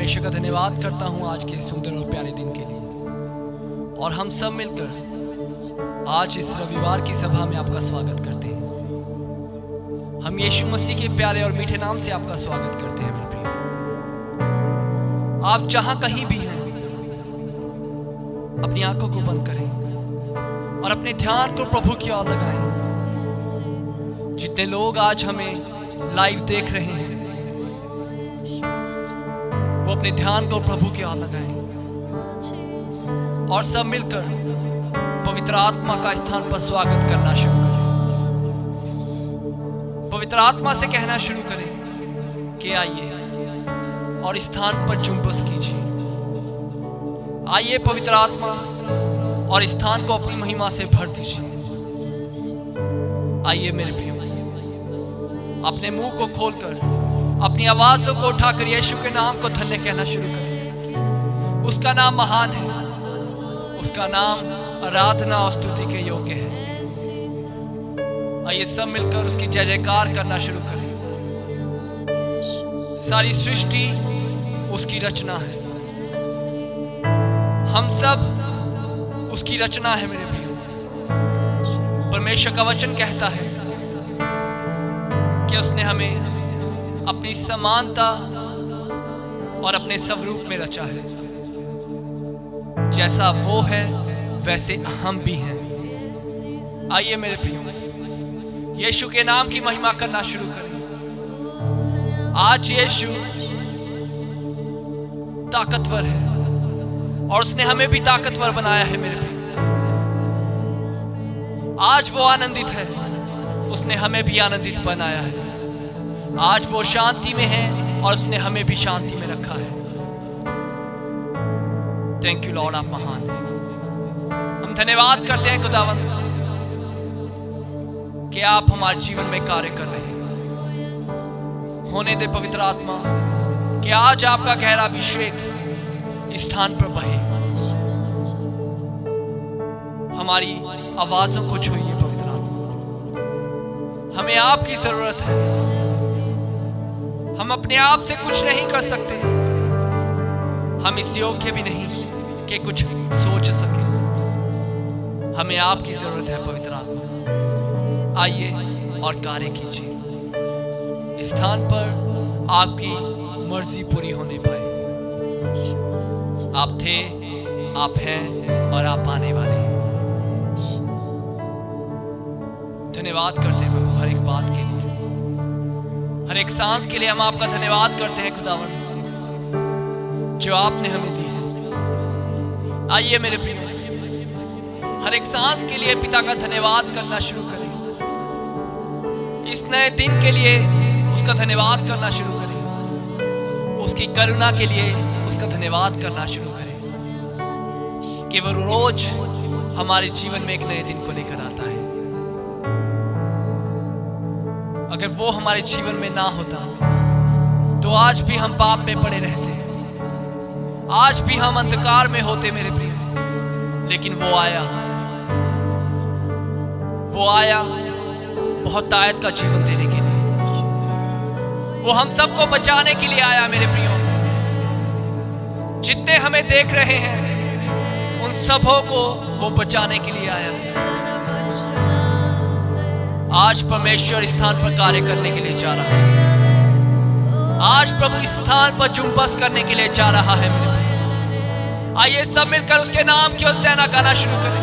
परमेश्वर का धन्यवाद करता हूँ आज के सुंदर और प्यारे दिन के लिए। और हम सब मिलकर आज इस रविवार की सभा में आपका स्वागत करते हैं। हम यीशु मसीह के प्यारे और मीठे नाम से आपका स्वागत करते हैं मेरे प्रिय। आप जहां कहीं भी हैं, अपनी आंखों को बंद करें और अपने ध्यान को प्रभु की ओर लगाएं। जितने लोग आज हमें लाइव देख रहे हैं, वो अपने ध्यान को प्रभु की ओर लगाएं और सब मिलकर पवित्र आत्मा का स्थान पर स्वागत करना शुरू करें। पवित्र आत्मा से कहना शुरू करें कि आइए और स्थान पर जुम्बस कीजिए। आइए पवित्र आत्मा और स्थान को अपनी महिमा से भर दीजिए। आइए मेरे प्रिय, अपने मुंह को खोलकर अपनी आवाज़ों को उठाकर यीशु के नाम को धन्य कहना शुरू करें। उसका नाम महान है, उसका नाम आराधना और स्तुति के योग्य है। आइए सब मिलकर उसकी जय जयकार करना शुरू करें। सारी सृष्टि उसकी रचना है, हम सब उसकी रचना है मेरे प्रिय। परमेश्वर का वचन कहता है कि उसने हमें अपनी समानता और अपने स्वरूप में रचा है। जैसा वो है वैसे हम भी हैं। आइए मेरे प्रियो, यीशु के नाम की महिमा करना शुरू करें। आज यीशु ताकतवर है और उसने हमें भी ताकतवर बनाया है मेरे प्रियो। आज वो आनंदित है, उसने हमें भी आनंदित बनाया है। आज वो शांति में है और उसने हमें भी शांति में रखा है। थैंक यू लॉर्ड, आप महान हैं। हम धन्यवाद करते हैं खुदावंद कि आप हमारे जीवन में कार्य कर रहे हैं। होने दे पवित्र आत्मा कि आज आपका गहरा अभिषेक इस स्थान पर बहे। हमारी आवाजों को छूइए पवित्र आत्मा, हमें आपकी जरूरत है। हम अपने आप से कुछ नहीं कर सकते, हम इस योग्य भी नहीं कि कुछ सोच सके। हमें आपकी जरूरत है पवित्र आत्मा। आइए और कार्य कीजिए। इस स्थान पर आपकी मर्जी पूरी होने पाए। आप थे, आप हैं और आप आने वाले हैं। धन्यवाद करते हैं प्रभु हर एक बात के लिए, हर एक सांस के लिए हम आपका धन्यवाद करते हैं खुदावन जो आपने हमें दी है। आइए मेरे प्रिय, हर एक सांस के लिए पिता का धन्यवाद करना शुरू करें। इस नए दिन के लिए उसका धन्यवाद करना शुरू करें। उसकी करुणा के लिए उसका धन्यवाद करना शुरू करें कि वो रोज हमारे जीवन में एक नए दिन को लेकर आता है। अगर वो हमारे जीवन में ना होता तो आज भी हम पाप में पड़े रहते, आज भी हम अंधकार में होते मेरे प्रिय। लेकिन वो आया बहुत ताकत का जीवन देने के लिए। वो हम सबको बचाने के लिए आया मेरे प्रियो। जितने हमें देख रहे हैं उन सबों को वो बचाने के लिए आया। आज परमेश्वर स्थान पर कार्य करने के लिए जा रहा है। आज प्रभु स्थान पर जुम्बस करने के लिए जा रहा है मेरे भाई। आइए सब मिलकर उसके नाम की ओर सेना गाना शुरू करें,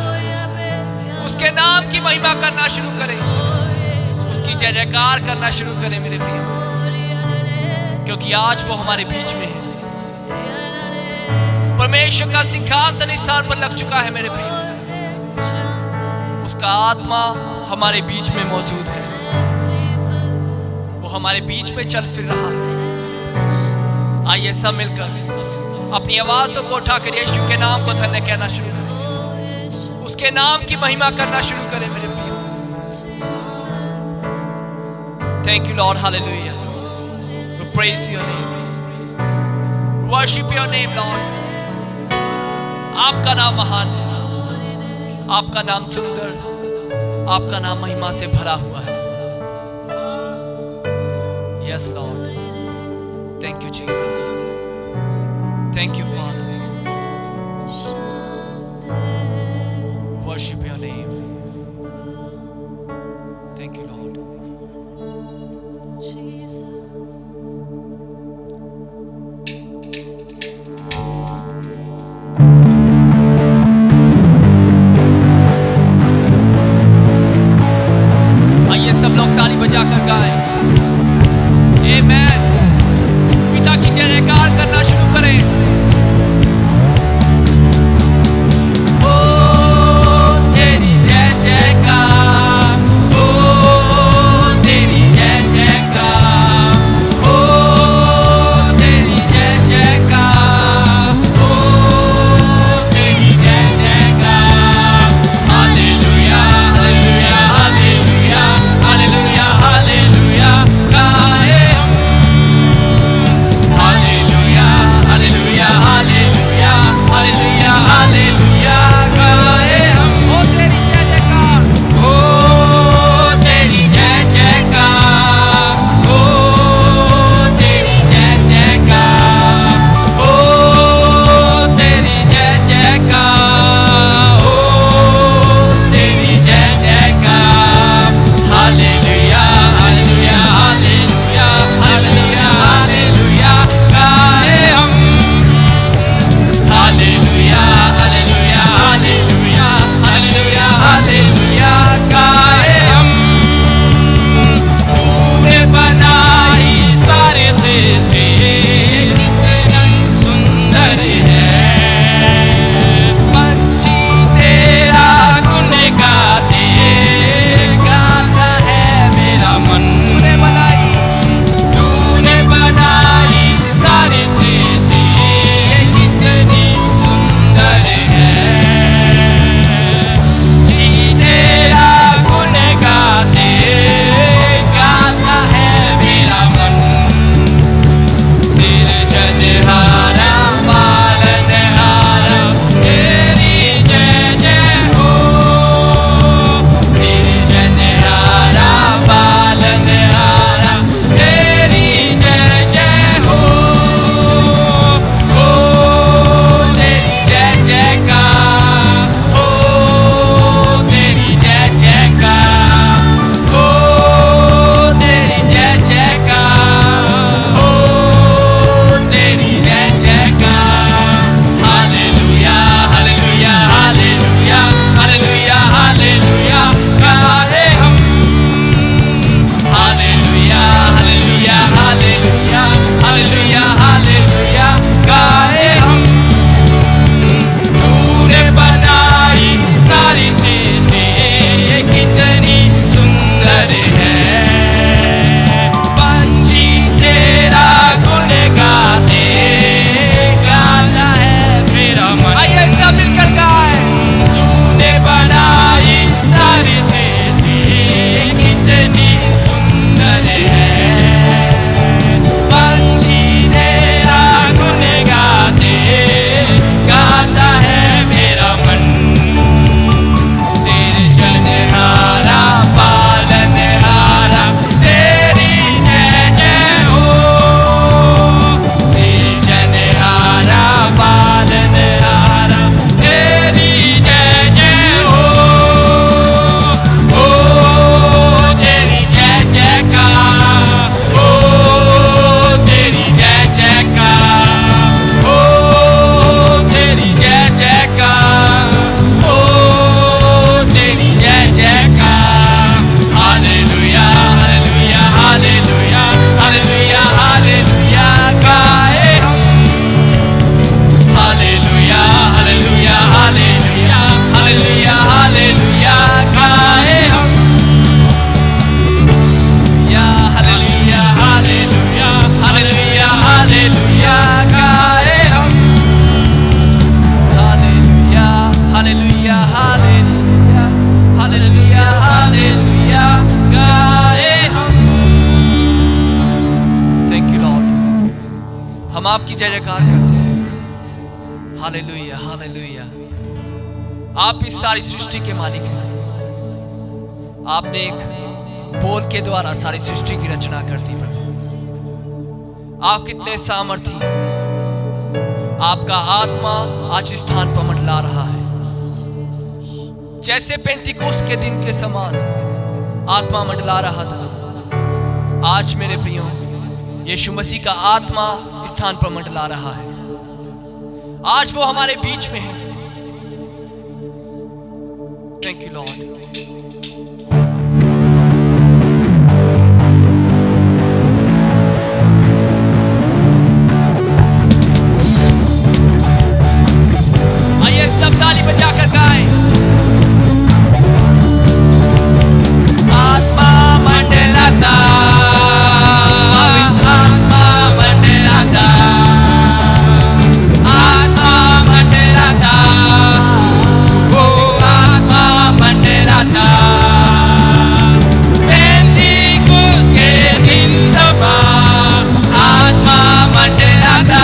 उसके नाम की महिमा करना शुरू करें, उसकी जय जयकार करना शुरू करें मेरे प्रिय, क्योंकि आज वो हमारे बीच में है। परमेश्वर का सिंहासन स्थान पर लग चुका है मेरे प्रिय। उसका आत्मा हमारे बीच में मौजूद है। वो हमारे बीच में चल फिर रहा है। आइए सब मिलकर अपनी आवाज़ों को उठाकर यीशु के नाम को धन्य कहना शुरू करें, उसके नाम की महिमा करना शुरू करें मेरे प्रियो। Thank you Lord, hallelujah. We praise your name, worship your name Lord. आपका नाम महान है, आपका नाम सुंदर, आपका नाम महिमा से भरा हुआ है। Yes Lord, thank you Jesus. Thank you, Father. Worship your name. Thank you, Lord. आइए सब लोग ताली बजाकर गाएं। आमेन। पिता की जय जयकार करना शुरू करें। हम आपकी जय जयकार करते हैं। Hallelujah hallelujah. आप इस सारी सृष्टि के मालिक हैं। आपने एक बोल के द्वारा सारी सृष्टि की रचना कर दी प्रभु। आप कितने सामर्थी, आपका आत्मा आज इस स्थान पर मंडला रहा है। जैसे पेंटिकोस्ट के दिन के समान आत्मा मंडला रहा था, आज मेरे प्रियो यीशु मसीह का आत्मा इस स्थान पर मंडला रहा है। आज वो हमारे बीच में है। Thank you Lord. आइए सब ताली बजाकर गाएं। आत्मा मंडलाता, आत्मा मंडलाता, आत्मा मंडलाता, वो आत्मा मंडलाता। पेंटिकोस्त के दिन सभा आत्मा मंडलाता,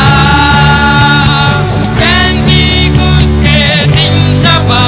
पेंटिकोस्त के दिन सभा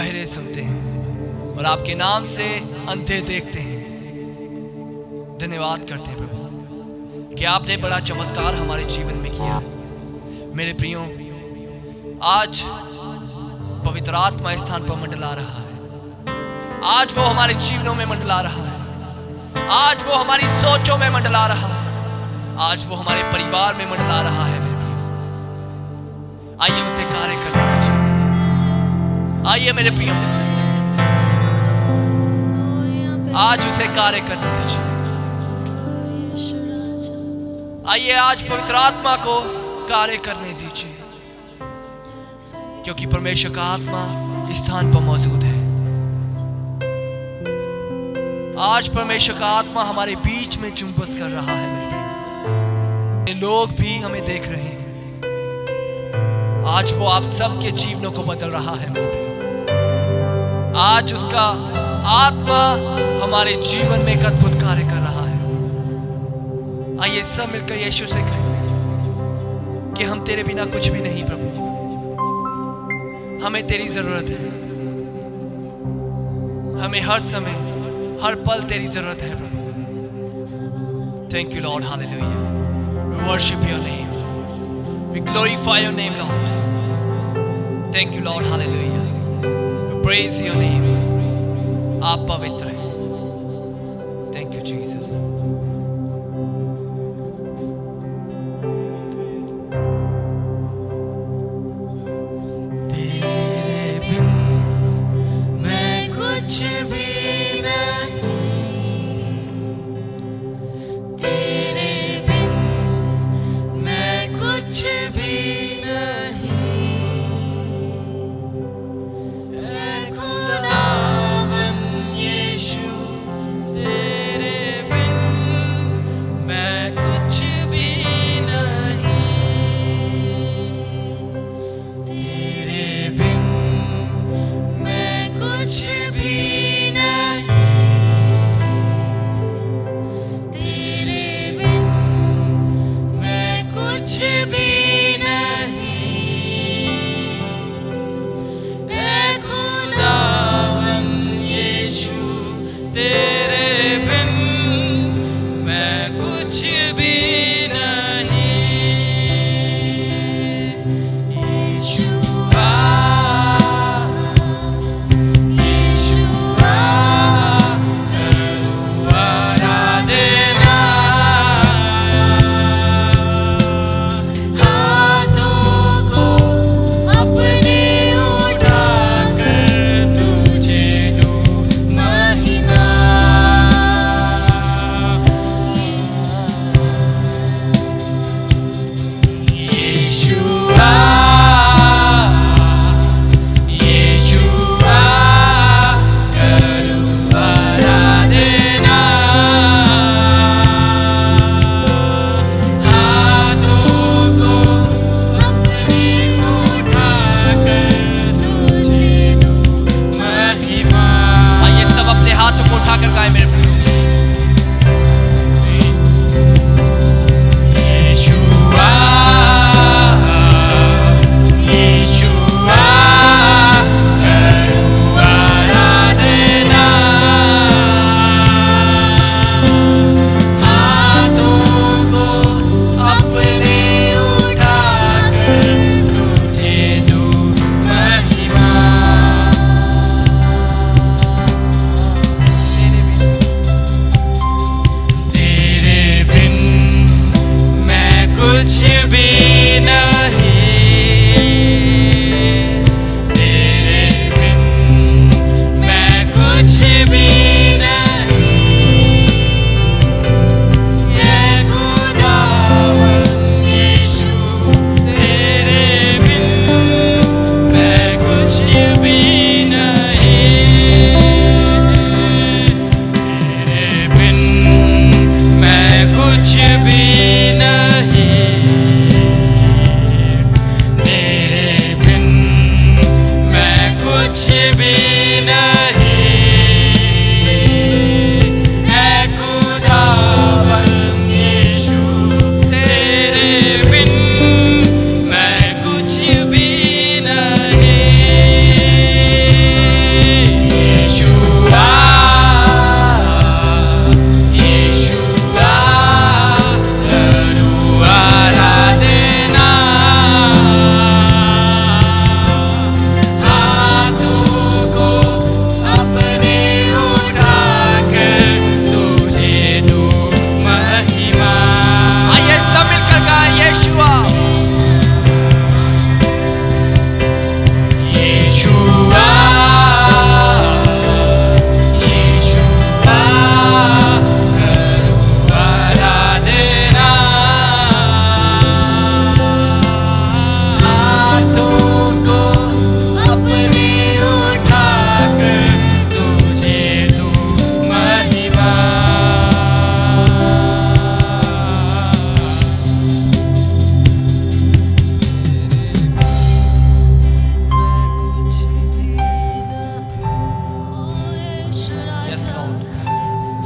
बहरे सुनते हैं और आपके नाम से अंधे देखते हैं। धन्यवाद करते हैं प्रभु कि आपने बड़ा चमत्कार हमारे जीवन में किया। मेरे प्रियो, आज पवित्र आत्मा इस स्थान पर मंडला रहा है। आज वो हमारे जीवनों में मंडला रहा है। आज वो हमारी सोचों में मंडला रहा है। आज वो हमारे परिवार में मंडला रहा है। मेरे प्रियो, आइए उसे कार्य करने दीजिए। आइए मेरे प्रियो, आज उसे कार्य करने दीजिए। आइए आज पवित्र आत्मा को कार्य करने दीजिए, क्योंकि परमेश्वर का आत्मा इस स्थान पर मौजूद है। आज परमेश्वर का आत्मा हमारे बीच में जुम्बस कर रहा है। लोग भी हमें देख रहे हैं। आज वो आप सबके जीवनों को बदल रहा है। आज उसका आत्मा हमारे जीवन में एक अद्भुत कार्य कर रहा है। आइए सब मिलकर यीशु से कहें कि हम तेरे बिना कुछ भी नहीं प्रभु, हमें तेरी जरूरत है। हमें हर समय हर पल तेरी जरूरत है प्रभु। Thank you Lord, hallelujah. We worship your name, we glorify your name Lord. Thank you Lord, hallelujah. We praise your name. आप पवित्र हैं। Thank you Jesus. तेरे बिन मैं कुछ भी नहीं, तेरे बिन मैं कुछ भी नहीं। ऐ खुदावन यीशु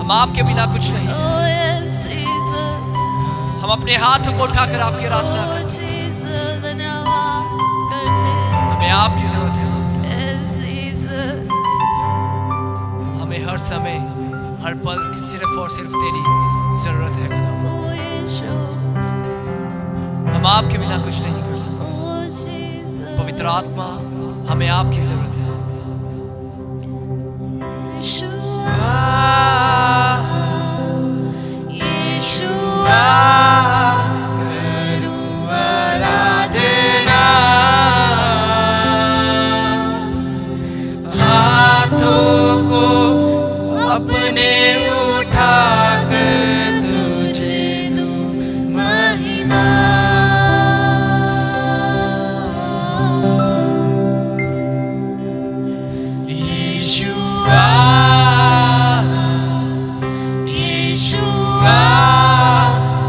हम आपके बिना कुछ नहीं। Oh yes, Jesus. हम अपने हाथों को उठाकर आपकी आराधना Oh करते हैं। Jesus, धन्यवाद करते हैं। हमें आपकी जरूरत है। Yes, Jesus. हमें हर समय हर पल सिर्फ और सिर्फ तेरी जरूरत है खुदा। Oh यीशु। हम आपके बिना कुछ नहीं कर सकते। Oh Jesus. पवित्र आत्मा, हमें आपकी जरूरत है। यीशुआ, यीशुआ, करूं आराधना, हाथों को अपने उठाकर तुझे दूं महिमा। यीशुआ, यीशुआ,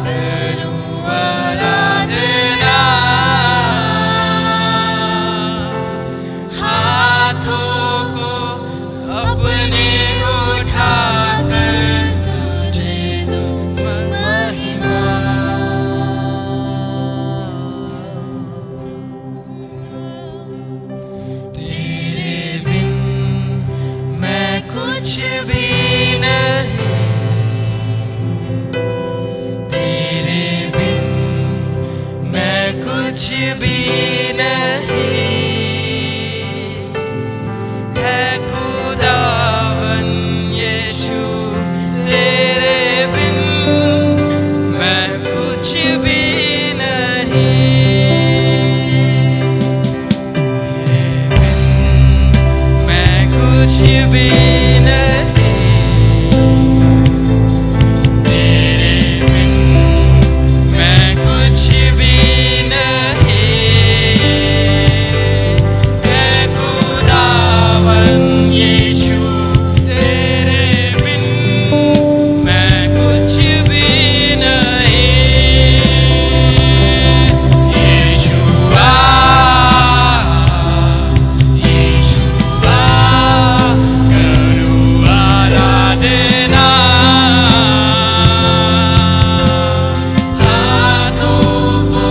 करूं आराधना, हाथों को अपने उठाकर तुझे दूं महिमा। तेरे बिन मैं कुछ भी नहीं, तेरे बिन मैं कुछ भी नहीं, है खुदावन यीशु, तेरे बिन मैं कुछ भी नहीं, तेरे बिन मैं कुछ भी नहीं, तेरे बिन मैं कुछ भी नहीं, है खुदावन यीशु, तेरे बिन मैं कुछ भी नहीं। यीशुआ, यीशुआ, करूं आराधना, हाथों को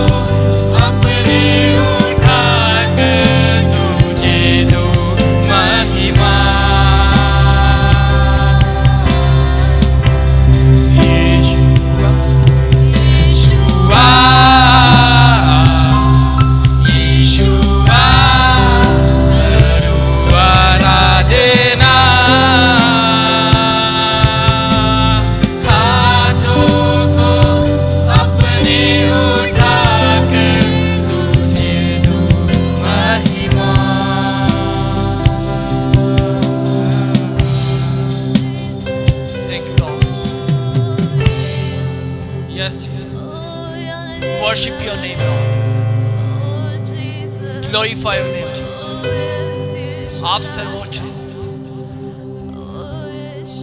अपने उठाकर तुझे दूं महिमा। यीशुआ, यीशुआ, यीशुआ, करूं आराधना, हाथों को अपने उठाकर तुझे दूं महिमा। Thank you, Lord. Yes, Jesus. Worship your name, Lord. Glorify your name, Jesus. आप सर्वोच्च हैं,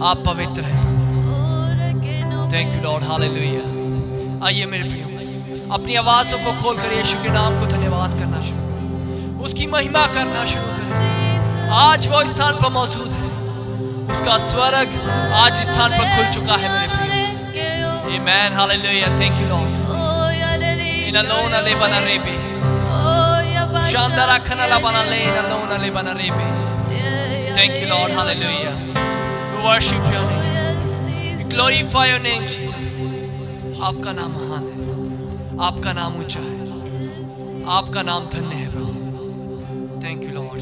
आप पवित्र हैं। Thank you, Lord. Hallelujah. आइए मेरे प्रियो, अपनी आवाज़ों को खोलकर यीशु के नाम को धन्यवाद करना शुरू करें, उसकी महिमा करना शुरू करें। आज वो स्थान पर मौजूद है, उसका स्वर्ग आज इस स्थान पर खुल चुका है मेरे प्रियो। Amen. Hallelujah. Thank you, Lord. Inalona le bana rebe. Shandara kanala bana le inalona le bana rebe. Thank you, Lord. Hallelujah. We worship your name. We glorify your name, Jesus. आपका नाम महान है, आपका नाम ऊंचा है, आपका नाम धन्य है प्रभु। Thank you, Lord.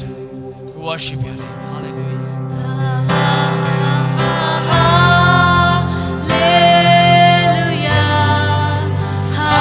We worship your name. Hallelujah. Ha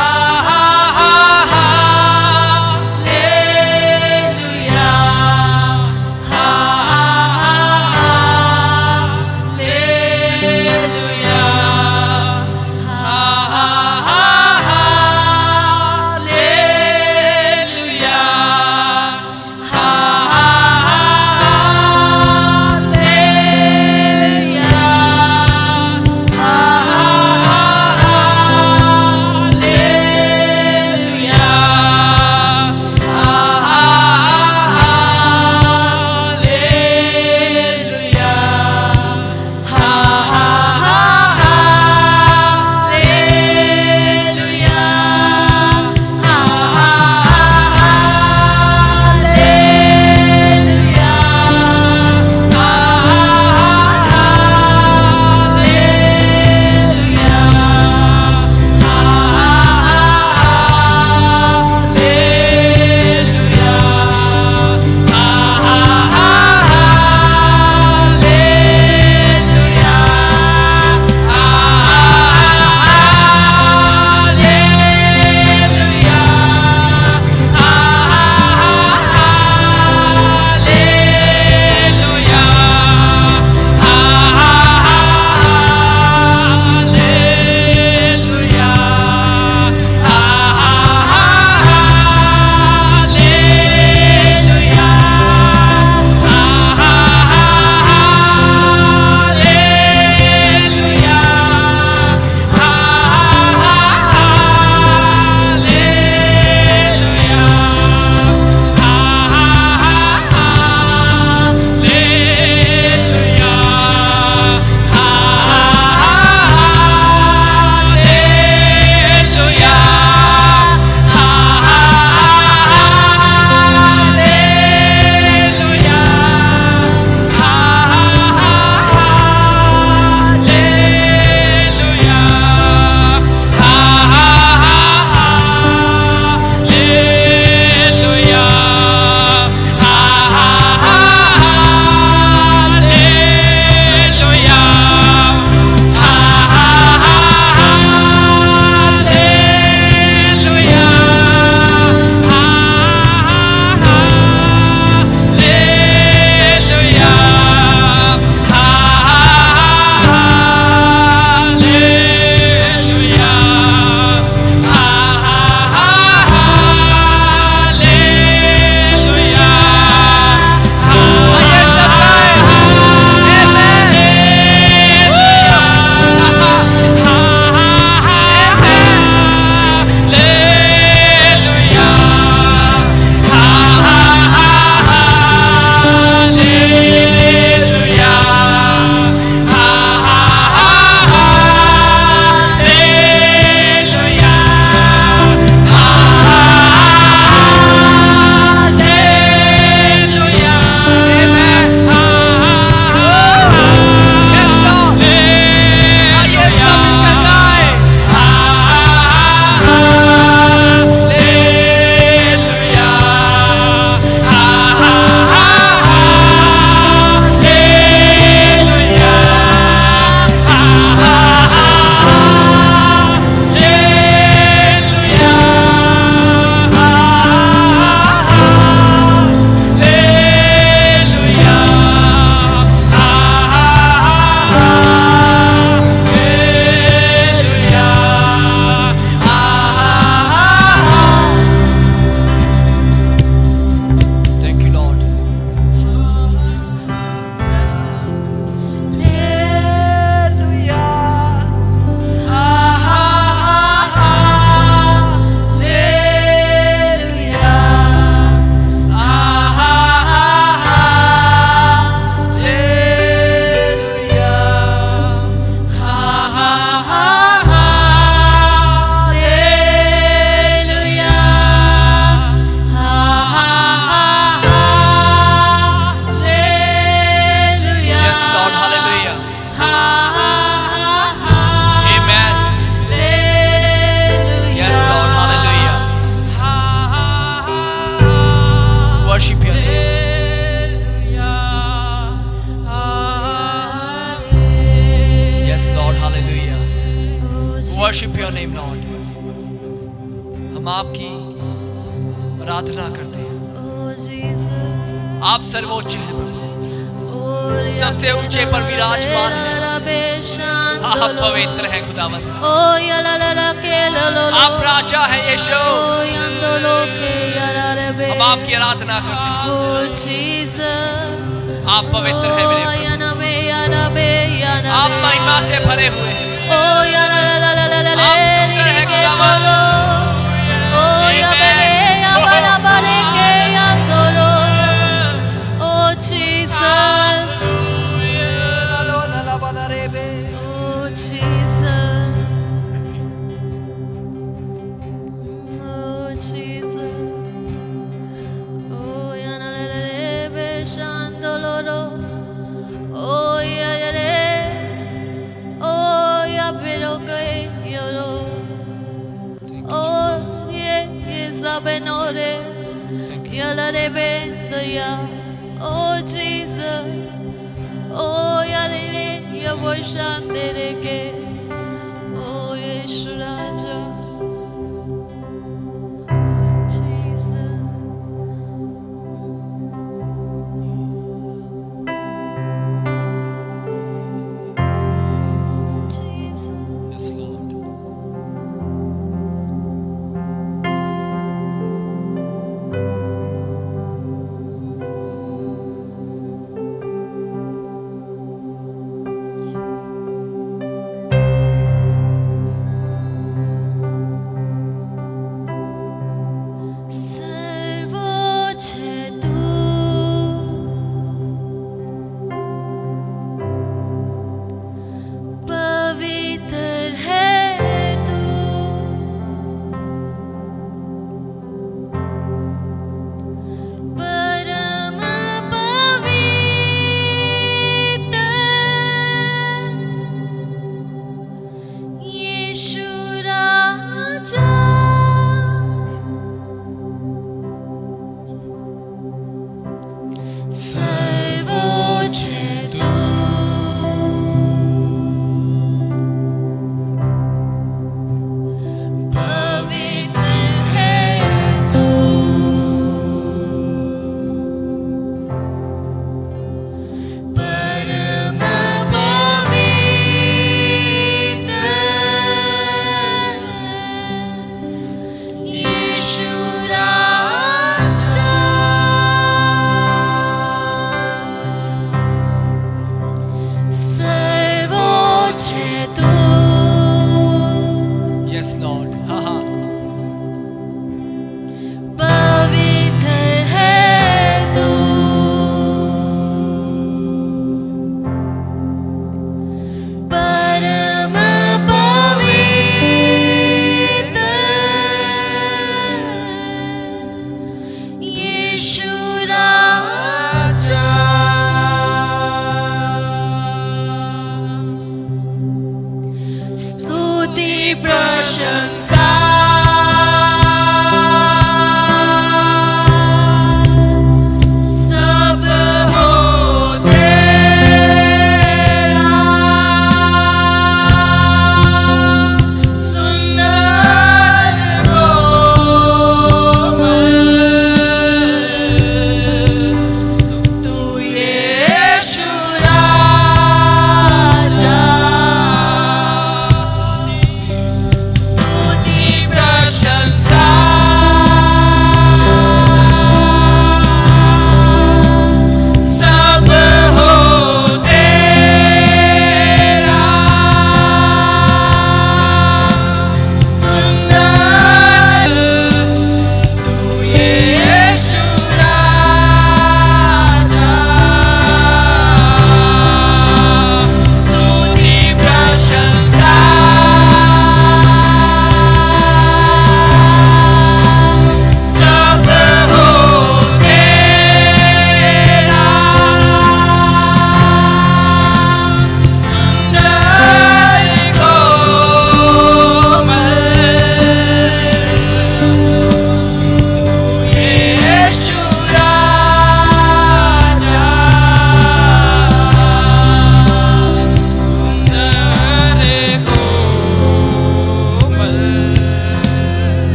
worship your name, Lord. हम आपकी आराधना करते हैं। Oh Jesus. आप सर्वोच्च हैं प्रभु, सबसे ऊंचे पर विराजमान हैं। आप पवित्र हैं खुदावन, आप राजा हैं यीशु। हम आपकी आराधना करते हैं। आप पवित्र हैं मेरे प्रभु, आप महिमा से भरे हुए हैं। आप सुंदर हैं खुदावन। Jesus. Oh Jesus. Oh Jesus. Oh yanalebe shandoloro. Oh yare. Oh yabiroke yoro. Oh ye isabenore. Yalarebe doya. Oh Jesus, oh yarene yavoshandereke, oh Yeshu Raja, Jesus. Jesus. Yes, Lord.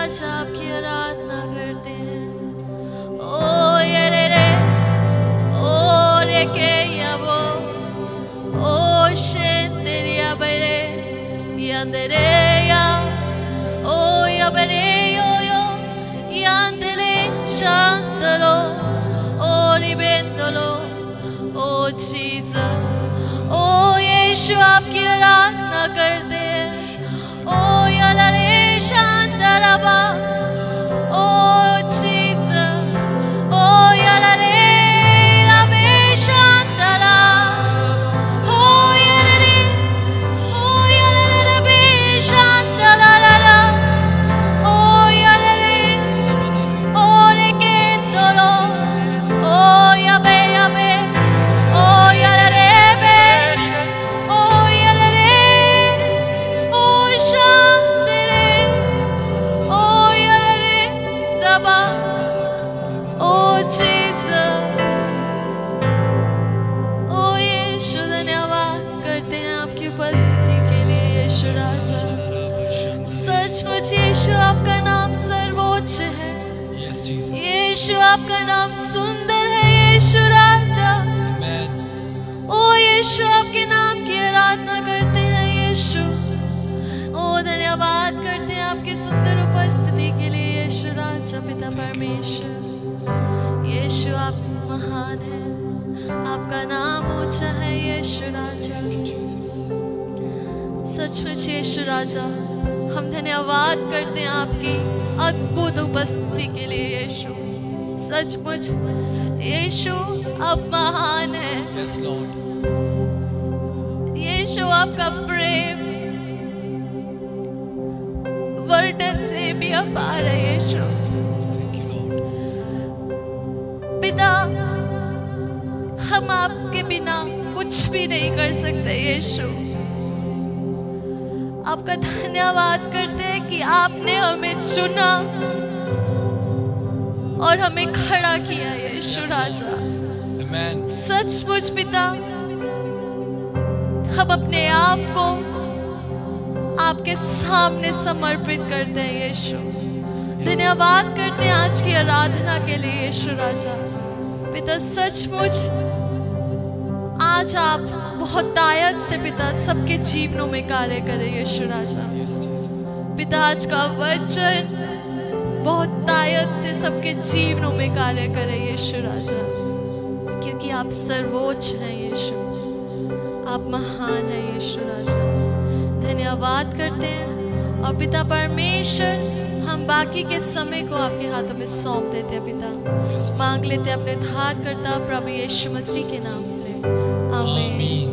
राजा आपकी आराधना करते हैं। ओ ये रे ओ रे के याबो ओ शेंदरिया बरे यंदरे या ओ या बरे यो यो yandele shandalo o ribendolo o Jesus o यीशु आपकी आराधना करते हैं। ओ यारे शांतरबा ओ Jesus ओ यारे रबे शांतरा ओ यारे रबे शांतरा ओ यारे ore kendolo o yabe yabe o yarebe o yarere o shandere o yarere raba o Jesus o यीशु धन्यवाद करते हैं आपकी उपस्थिति के लिए यीशु राजा। सचमुच यीशु आपका नाम सर्वोच्च है। यीशु आपका नाम सुंदर है यीशु राजा। ओ यीशु आपके नाम की आराधना करते हैं यीशु। ओ धन्यवाद करते हैं आपकी सुंदर उपस्थिति के लिए यीशु राजा पिता परमेश्वर। यीशु आप महान है, आपका नाम ऊंचा है यीशु राजा। सचमुच यीशु राजा हम धन्यवाद करते हैं आपकी अद्भुत उपस्थिति के लिए यीशु। सचमुच यीशु आप महान है। Yes, Lord. यीशु आपका प्रेम वर्णन से भी अपार है यीशु। Thank you, Lord. पिता हम आपके बिना कुछ भी नहीं कर सकते यीशु। आपका धन्यवाद करते हैं कि आपने हमें चुना और हमें खड़ा किया यीशु राजा। Amen. सचमुच पिता हम अपने आप को आपके सामने समर्पित करते हैं यीशु। धन्यवाद करते हैं आज की आराधना के लिए यीशु राजा। पिता सचमुच आज आप बहुत दायद से पिता सबके जीवनों में कार्य करें यीशु राजा। पिता आज का वचन बहुत दायद से सबके जीवनों में कार्य करे यीशु राजा, क्योंकि आप सर्वोच्च हैं यीशु, आप महान हैं यीशु राजा। धन्यवाद करते हैं और पिता परमेश्वर हम बाकी के समय को आपके हाथों में सौंप देते हैं पिता। मांग लेते हैं अपने धारकर्ता प्रभु यीशु मसीह के नाम से, आमीन।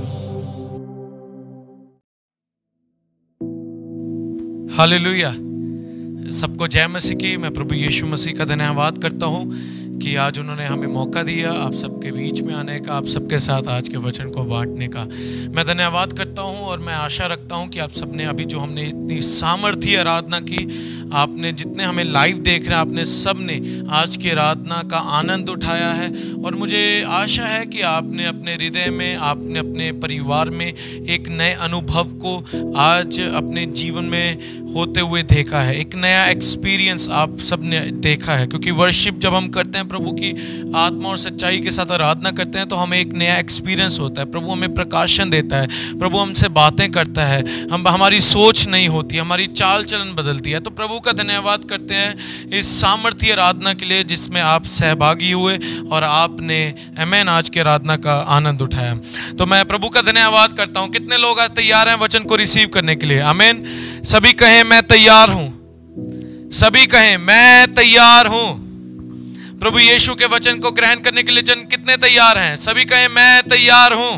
हालेलुया। सबको जय मसीह की। मैं प्रभु यीशु मसीह का धन्यवाद करता हूँ कि आज उन्होंने हमें मौका दिया आप सबके बीच में आने का, आप सबके साथ आज के वचन को बांटने का। मैं धन्यवाद करता हूँ और मैं आशा रखता हूँ कि आप सबने अभी जो हमने इतनी सामर्थ्य आराधना की, आपने जितने हमें लाइव देख रहे हैं, आपने सब ने आज की आराधना का आनंद उठाया है। और मुझे आशा है कि आपने अपने हृदय में, आपने अपने परिवार में एक नए अनुभव को आज अपने जीवन में होते हुए देखा है। एक नया एक्सपीरियंस आप सब ने देखा है, क्योंकि वर्शिप जब हम करते हैं, प्रभु की आत्मा और सच्चाई के साथ आराधना करते हैं, तो हमें एक नया एक्सपीरियंस होता है। प्रभु हमें प्रकाशन देता है, प्रभु हमसे बातें करता है, हमारी सोच नहीं होती, हमारी चाल चलन बदलती है। तो प्रभु का धन्यवाद करते हैं इस सामर्थ्य आराधना के लिए जिसमें आप सहभागी हुए और आपने आमेन आज की आराधना का आनंद उठाया। तो मैं प्रभु का धन्यवाद करता हूँ। कितने लोग आज तैयार हैं वचन को रिसीव करने के लिए? आमेन। सभी कहें मैं तैयार हूं। सभी कहें मैं तैयार हूं। प्रभु यीशु के वचन को ग्रहण करने के लिए जन कितने तैयार हैं? सभी कहें मैं तैयार हूं।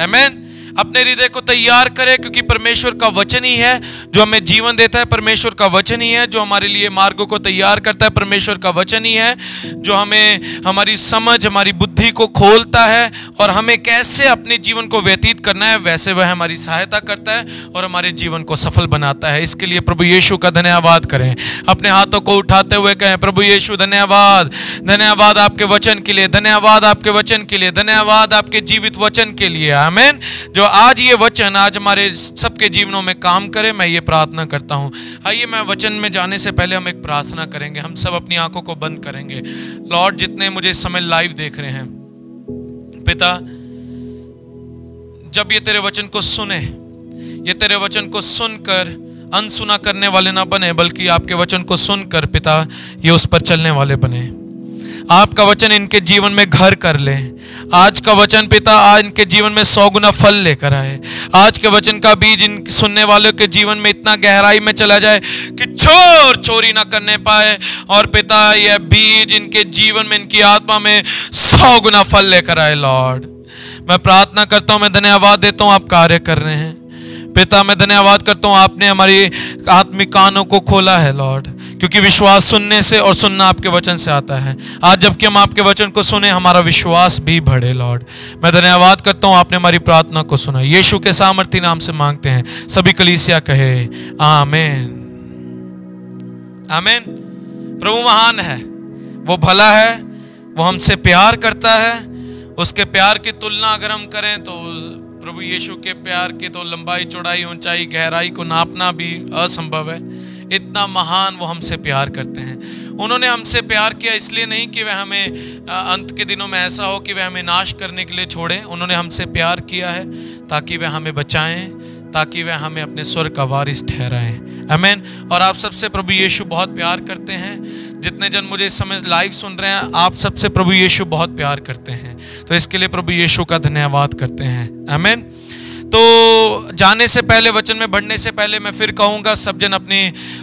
आमेन। अपने हृदय को तैयार करें, क्योंकि परमेश्वर का वचन ही है जो हमें जीवन देता है। परमेश्वर का वचन ही है जो हमारे लिए मार्गों को तैयार करता है। परमेश्वर का वचन ही है जो हमें हमारी समझ, हमारी बुद्धि को खोलता है और हमें कैसे अपने जीवन को व्यतीत करना है वैसे वह हमारी सहायता करता है और हमारे जीवन को सफल बनाता है। इसके लिए प्रभु यीशु का धन्यवाद करें। अपने हाथों को उठाते हुए कहें, प्रभु यीशु धन्यवाद, धन्यवाद आपके वचन के लिए, धन्यवाद आपके वचन के लिए, धन्यवाद आपके जीवित वचन के लिए। आमीन। जो आज ये वचन आज हमारे सबके जीवनों में काम करे, मैं ये प्रार्थना करता हूँ। आइए मैं वचन में जाने से पहले हम एक प्रार्थना करेंगे। हम सब अपनी आंखों को बंद करेंगे। लॉर्ड, जितने मुझे इस समय लाइव देख रहे हैं पिता, जब ये तेरे वचन को सुने, ये तेरे वचन को सुनकर अनसुना करने वाले ना बने, बल्कि आपके वचन को सुनकर पिता ये उस पर चलने वाले बने। आपका वचन इनके जीवन में घर कर ले। आज का वचन पिता आज इनके जीवन में 100 गुना फल लेकर आए। आज के वचन का बीज इन सुनने वालों के जीवन में इतना गहराई में चला जाए कि चोर चोरी ना करने पाए, और पिता यह बीज इनके जीवन में, इनकी आत्मा में 100 गुना फल लेकर आए। लॉर्ड, मैं प्रार्थना करता हूँ, मैं धन्यवाद देता हूँ आप कार्य कर रहे हैं पिता। मैं धन्यवाद करता हूँ आपने हमारी आत्मिक कानों को खोला है लॉर्ड, क्योंकि विश्वास सुनने से और सुनना आपके वचन से आता है। आज जबकि हम आपके वचन को सुने, हमारा विश्वास भी बढ़े लॉर्ड। मैं धन्यवाद करता हूँ आपने हमारी प्रार्थना को सुना। यीशु के सामर्थी नाम से मांगते हैं। सभी कलीसिया कहे आमीन, आमीन। प्रभु महान है, वो भला है, वो हमसे प्यार करता है। उसके प्यार की तुलना अगर हम करें तो प्रभु यीशु के प्यार की तो लंबाई, चौड़ाई, ऊंचाई, गहराई को नापना भी असंभव है। इतना महान वो हमसे प्यार करते हैं। उन्होंने हमसे प्यार किया इसलिए नहीं कि वह हमें अंत के दिनों में ऐसा हो कि वह हमें नाश करने के लिए छोड़े। उन्होंने हमसे प्यार किया है ताकि वह हमें बचाएं, ताकि वह हमें अपने स्वर्ग का वारिस ठहराएं। आमीन। और आप सबसे प्रभु यीशु बहुत प्यार करते हैं। जितने जन मुझे इस समय लाइव सुन रहे हैं, आप सबसे प्रभु यीशु बहुत प्यार करते हैं, तो इसके लिए प्रभु यीशु का धन्यवाद करते हैं। आमीन। तो जाने से पहले, वचन में बढ़ने से पहले मैं फिर कहूँगा, सब जन अपने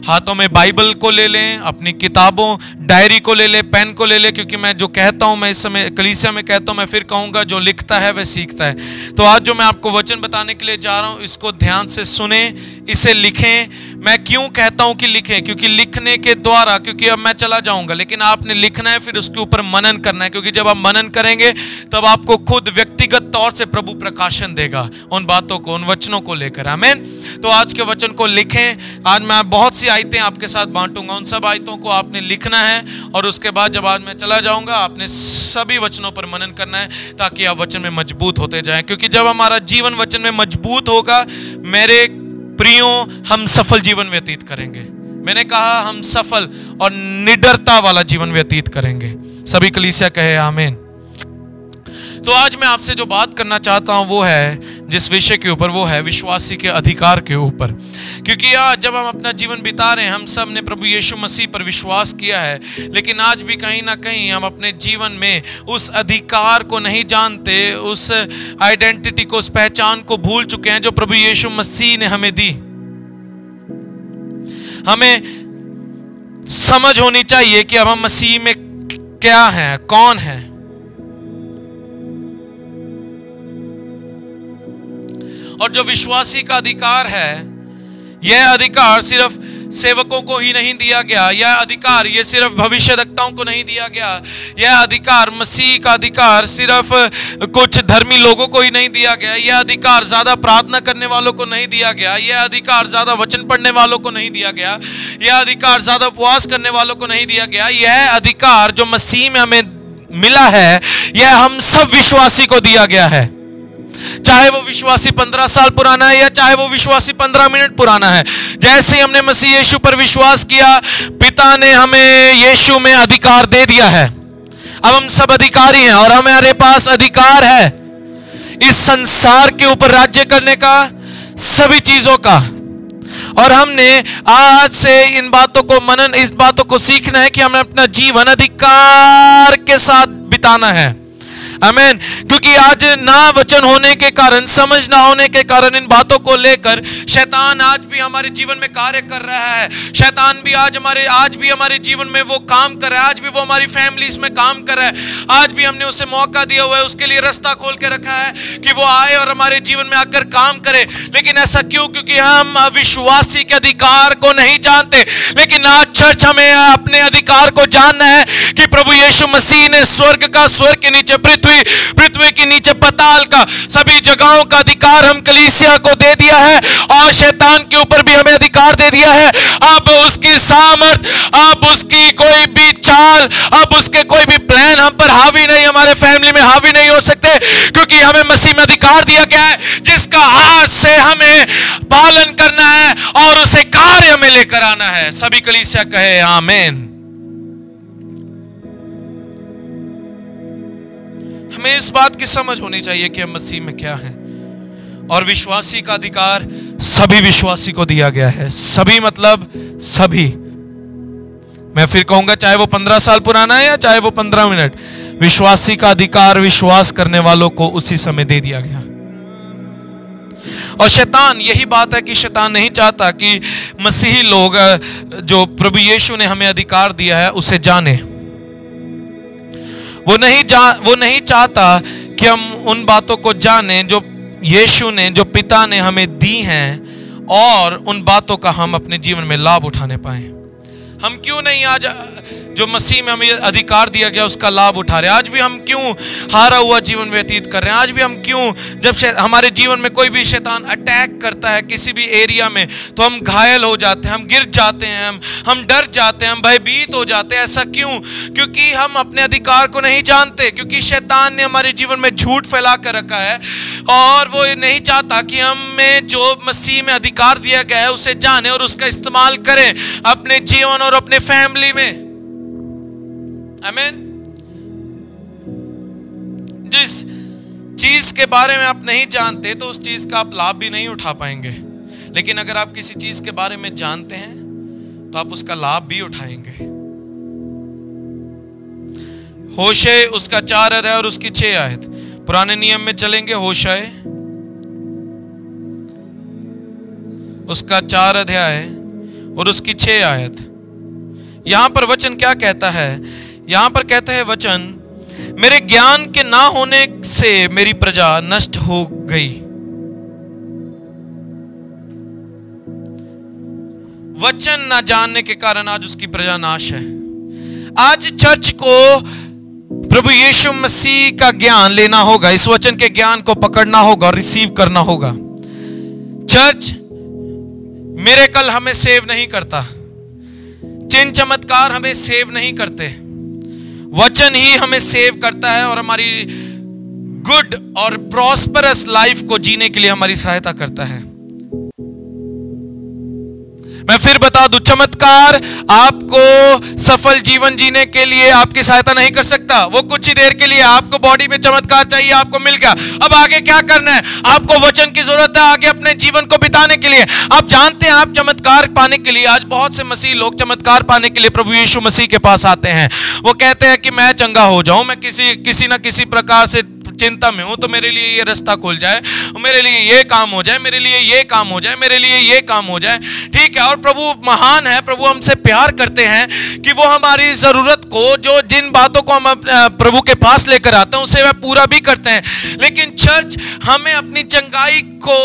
हाथों में बाइबल को ले लें, अपनी किताबों, डायरी को ले लें, पेन को ले लें, क्योंकि मैं जो कहता हूँ, मैं इस समय कलीसिया में कहता हूँ, मैं फिर कहूँगा, जो लिखता है वह सीखता है। तो आज जो मैं आपको वचन बताने के लिए जा रहा हूँ, इसको ध्यान से सुने, इसे लिखें। मैं क्यों कहता हूँ कि लिखें? क्योंकि लिखने के द्वारा, क्योंकि अब मैं चला जाऊँगा, लेकिन आपने लिखना है, फिर उसके ऊपर मनन करना है, क्योंकि जब आप मनन करेंगे तब आपको खुद व्यक्तिगत तौर से प्रभु प्रकाशन देगा उन बातों को, उन वचनों को लेकर। आमीन। तो आज के वचन को लिखें। आज मैं बहुत सी आयतें आपके साथ बांटूंगा, उन सब आयतों को आपने लिखना है, और उसके बाद जब आज मैं चला जाऊंगा, आपने सभी वचनों पर मनन करना है, ताकि आप वचन में मजबूत होते जाएं। क्योंकि जब हमारा जीवन वचन में मजबूत होगा, मेरे प्रियो, हम सफल जीवन व्यतीत करेंगे। मैंने कहा हम सफल और निडरता वाला जीवन व्यतीत करेंगे। सभी कलीसिया कहे आमीन। तो आज मैं आपसे जो बात करना चाहता हूं वो है, जिस विषय के ऊपर, वो है विश्वासी के अधिकार के ऊपर। क्योंकि आज जब हम अपना जीवन बिता रहे हैं, हम सब ने प्रभु यीशु मसीह पर विश्वास किया है, लेकिन आज भी कहीं ना कहीं हम अपने जीवन में उस अधिकार को नहीं जानते, उस आइडेंटिटी को, उस पहचान को भूल चुके हैं जो प्रभु यीशु मसीह ने हमें दी। हमें समझ होनी चाहिए कि अब हम मसीह में क्या हैं, कौन हैं। और जो विश्वासी का अधिकार है, यह अधिकार सिर्फ सेवकों को ही नहीं दिया गया। यह अधिकार ये सिर्फ भविष्यद्वक्ताओं को नहीं दिया गया। यह अधिकार, मसीह का अधिकार, सिर्फ कुछ धर्मी लोगों को ही नहीं दिया गया। यह अधिकार ज्यादा प्रार्थना करने वालों को नहीं दिया गया। यह अधिकार ज्यादा वचन पढ़ने वालों को नहीं दिया गया। यह अधिकार ज्यादा उपवास करने वालों को नहीं दिया गया। यह अधिकार जो मसीह में हमें मिला है, यह हम सब विश्वासी को दिया गया है। चाहे वो विश्वासी 15 साल पुराना है या चाहे वो विश्वासी 15 मिनट पुराना है। जैसे हमने मसीह यीशु पर विश्वास किया, पिता ने हमें यीशु में अधिकार दे दिया है। अब हम सब अधिकारी हैं और हमारे पास अधिकार है इस संसार के ऊपर राज्य करने का, सभी चीजों का। और हमने आज से इन बातों को मनन, इस बातों को सीखना है कि हमें अपना जीवन अधिकार के साथ बिताना है। आमीन। क्योंकि आज ना वचन होने के कारण, समझ ना होने के कारण, इन बातों को लेकर शैतान आज भी हमारे जीवन में कार्य कर रहा है। शैतान भी आज भी हमारे जीवन में वो काम कर रहा है। आज भी वो हमारी फैमिलीज में काम कर रहा है। आज भी हमने उसे मौका दिया हुआ है, उसके लिए रास्ता खोल के रखा है कि वो आए और हमारे जीवन में आकर काम करे। लेकिन ऐसा क्यों? क्योंकि हम विश्वासी के अधिकार को नहीं जानते। लेकिन आज चर्च हमें अपने अधिकार को जानना है कि प्रभु यीशु मसीह ने स्वर्ग का, स्वर्ग के नीचे पृथ्वी के नीचे पाताल का, सभी जगहों का अधिकार हम कलीसिया को दे दिया है, और शैतान के ऊपर भी हमें अधिकार दे दिया है। अब उसकी सामर्थ, अब उसकी कोई भी चाल, अब उसके कोई भी प्लान हम पर हावी नहीं, हमारे फैमिली में हावी नहीं हो सकते, क्योंकि हमें मसीह में अधिकार दिया गया है जिसका आज से हमें पालन करना है और उसे कार्य में लेकर आना है। सभी कलीसिया कहे आमीन। हमें इस बात की समझ होनी चाहिए कि हम मसीह में क्या हैं, और विश्वासी का अधिकार सभी विश्वासी को दिया गया है। सभी मतलब सभी, मैं फिर कहूंगा चाहे वो 15 साल पुराना है या चाहे वो 15 मिनट, विश्वासी का अधिकार विश्वास करने वालों को उसी समय दे दिया गया। और शैतान, यही बात है कि शैतान नहीं चाहता कि मसीही लोग जो प्रभु यीशु ने हमें अधिकार दिया है उसे जाने। वो नहीं चाहता कि हम उन बातों को जाने जो यीशु ने, जो पिता ने हमें दी हैं, और उन बातों का हम अपने जीवन में लाभ उठाने पाए। हम क्यों नहीं आज जो मसीह में हमें अधिकार दिया गया उसका लाभ उठा रहे? आज भी हम क्यों हारा हुआ जीवन व्यतीत कर रहे हैं? आज भी हम क्यों, जब हमारे जीवन में कोई भी शैतान अटैक करता है किसी भी एरिया में, तो हम घायल हो जाते हैं, हम गिर जाते हैं, हम डर जाते हैं, हम भयभीत हो जाते हैं? ऐसा क्यों? क्योंकि हम अपने अधिकार को नहीं जानते, क्योंकि शैतान ने हमारे जीवन में झूठ फैला कर रखा है और वो नहीं चाहता कि हमें जो मसीह में अधिकार दिया गया है उसे जाने और उसका इस्तेमाल करें अपने जीवन और अपने फैमिली में। आमीन। जिस चीज के बारे में आप नहीं जानते तो उस चीज का आप लाभ भी नहीं उठा पाएंगे, लेकिन अगर आप किसी चीज के बारे में जानते हैं तो आप उसका लाभ भी उठाएंगे। होशे उसका 4 अध्याय और उसकी 6 आयत, पुराने नियम में चलेंगे। होशे उसका 4 अध्याय और उसकी 6 आयत। यहां पर वचन क्या कहता है? यहां पर कहता है वचन, मेरे ज्ञान के ना होने से मेरी प्रजा नष्ट हो गई। वचन ना जानने के कारण आज उसकी प्रजा नाश है। आज चर्च को प्रभु यीशु मसीह का ज्ञान लेना होगा, इस वचन के ज्ञान को पकड़ना होगा और रिसीव करना होगा। चर्च मिरेकल हमें सेव नहीं करता, चिन्ह चमत्कार हमें सेव नहीं करते, वचन ही हमें सेव करता है और हमारी गुड और प्रॉस्परस लाइफ को जीने के लिए हमारी सहायता करता है। मैं फिर बता दूं, चमत्कार आपको सफल जीवन जीने के लिए आपकी सहायता नहीं कर सकता। वो कुछ ही देर के लिए, आपको बॉडी में चमत्कार चाहिए, आपको मिल गया, अब आगे क्या करना है? आपको वचन की जरूरत है आगे अपने जीवन को बिताने के लिए। आप जानते हैं, आप चमत्कार पाने के लिए, आज बहुत से मसीह लोग चमत्कार पाने के लिए प्रभु यीशु मसीह के पास आते हैं। वो कहते हैं कि मैं चंगा हो जाऊं, मैं किसी ना किसी प्रकार से चिंता में हूं, तो मेरे लिए ये रास्ता खुल जाए, मेरे लिए ये काम हो जाए, मेरे लिए ये काम हो जाए, मेरे लिए ये काम हो जाए। ठीक है, और प्रभु महान है, प्रभु हमसे प्यार करते हैं कि वो हमारी जरूरत को, जो जिन बातों को हम प्रभु के पास लेकर आते हैं उसे वह पूरा भी करते हैं। लेकिन चर्च, हमें अपनी चंगाई को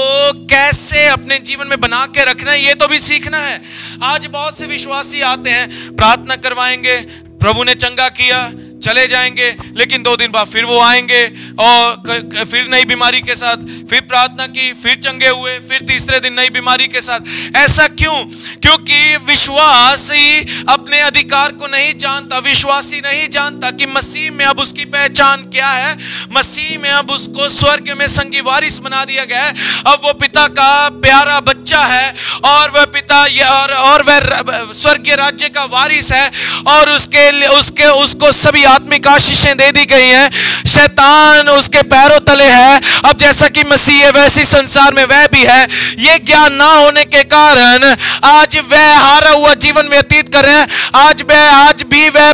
कैसे अपने जीवन में बना के रखना है ये तो भी सीखना है। आज बहुत से विश्वासी आते हैं, प्रार्थना करवाएंगे, प्रभु ने चंगा किया, चले जाएंगे, लेकिन 2 दिन बाद फिर वो आएंगे और फिर नई बीमारी के साथ, फिर प्रार्थना की, फिर चंगे हुए, फिर तीसरे दिन नई बीमारी के साथ। ऐसा क्यों? क्योंकि विश्वासी अपने अधिकार को नहीं जानता, विश्वासी नहीं जानता कि मसीह में अब उसकी पहचान क्या है। मसीह में अब उसको स्वर्ग में संगी वारिस बना दिया गया है। अब वो पिता का प्यारा बच्चा है और वह पिता और वह स्वर्गीय राज्य का वारिस है और उसको सभी आत्मिक आशीषें दे दी गई हैं। शैतान उसके पैरों तले है। अब जैसा कि मसीह है वैसी संसार में वह भी है। ये ज्ञान ना होने के कारण आज वह हारा हुआ जीवन व्यतीत कर रहे हैं। आज भी वह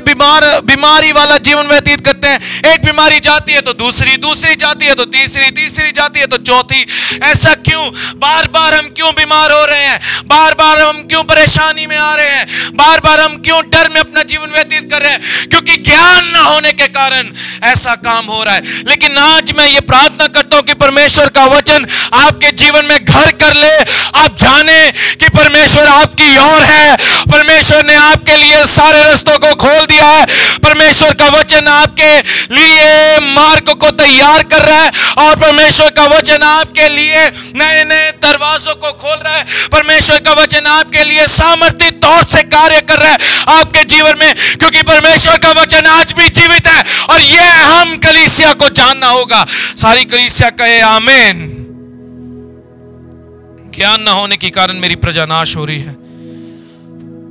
बीमारी वाला जीवन व्यतीत करते हैं। एक बीमारी जाती है तो दूसरी जाती है तो तीसरी जाती है तो चौथी। ऐसा क्यों? बार बार हम क्यों बीमार हो रहे हैं? बार बार हम क्यों परेशानी में आ रहे हैं? बार बार हम क्यों डर में अपना जीवन व्यतीत कर रहे हैं? क्योंकि ज्ञान ना होने के कारण ऐसा काम हो रहा है। लेकिन आज मैं ये प्रार्थना करता हूं कि परमेश्वर का वचन आपके जीवन में घर कर ले। आप जाने कि परमेश्वर आपकी ओर है। परमेश्वर ने आपके लिए सारे रास्तों को खोल दिया है। परमेश्वर का वचन आपके लिए मार्ग को तैयार कर रहा है और परमेश्वर का वचन आपके लिए नए नए दरवाजों को खोल रहा है। परमेश्वर का वचन आपके लिए सामर्थ्य तौर से कार्य कर रहा है आपके जीवन में, क्योंकि परमेश्वर का वचन आज भी जीवित है और यह हम कलीसिया को जानना होगा। सारी कलीसिया कहे आमीन। ज्ञान न होने के कारण मेरी प्रजा नाश हो रही है।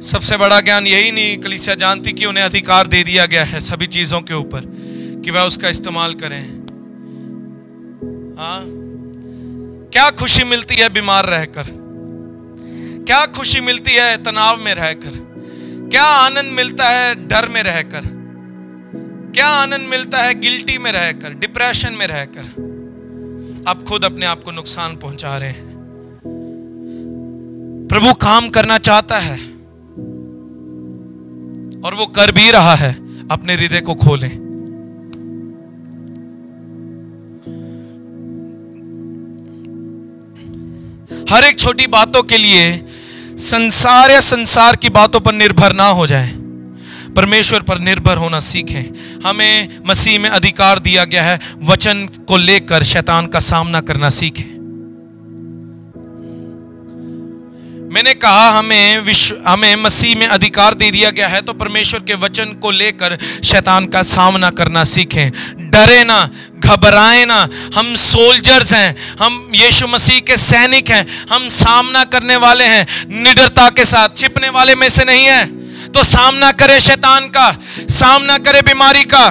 सबसे बड़ा ज्ञान यही नहीं कलीसिया जानती कि उन्हें अधिकार दे दिया गया है सभी चीजों के ऊपर कि वह उसका इस्तेमाल करें। हाँ, क्या खुशी मिलती है बीमार रहकर, क्या खुशी मिलती है तनाव में रहकर, क्या आनंद मिलता है डर में रहकर, क्या आनंद मिलता है गिल्टी में रहकर, डिप्रेशन में रहकर। आप खुद अपने आप को नुकसान पहुंचा रहे हैं। प्रभु काम करना चाहता है और वो कर भी रहा है। अपने हृदय को खोलें। हर एक छोटी बातों के लिए संसार या संसार की बातों पर निर्भर ना हो जाए, परमेश्वर पर निर्भर होना सीखें। हमें मसीह में अधिकार दिया गया है, वचन को लेकर शैतान का सामना करना सीखें। मैंने कहा हमें मसीह में अधिकार दे दिया गया है, तो परमेश्वर के वचन को लेकर शैतान का सामना करना सीखें। डरे ना, घबराए ना। हम सोल्जर्स हैं, हम यीशु मसीह के सैनिक हैं, हम सामना करने वाले हैं निडरता के साथ, छिपने वाले में से नहीं है। तो सामना करें शैतान का, सामना करें बीमारी का।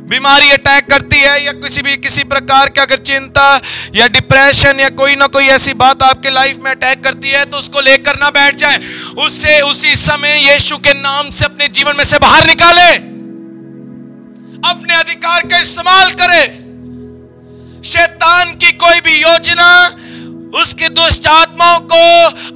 बीमारी अटैक करती है या किसी प्रकार की अगर चिंता या डिप्रेशन या कोई ना कोई ऐसी बात आपके लाइफ में अटैक करती है, तो उसको लेकर ना बैठ जाए, उससे उसी समय यीशु के नाम से अपने जीवन में से बाहर निकाले, अपने अधिकार का इस्तेमाल करे। शैतान की कोई भी योजना, उसके दुष्ट आत्माओं को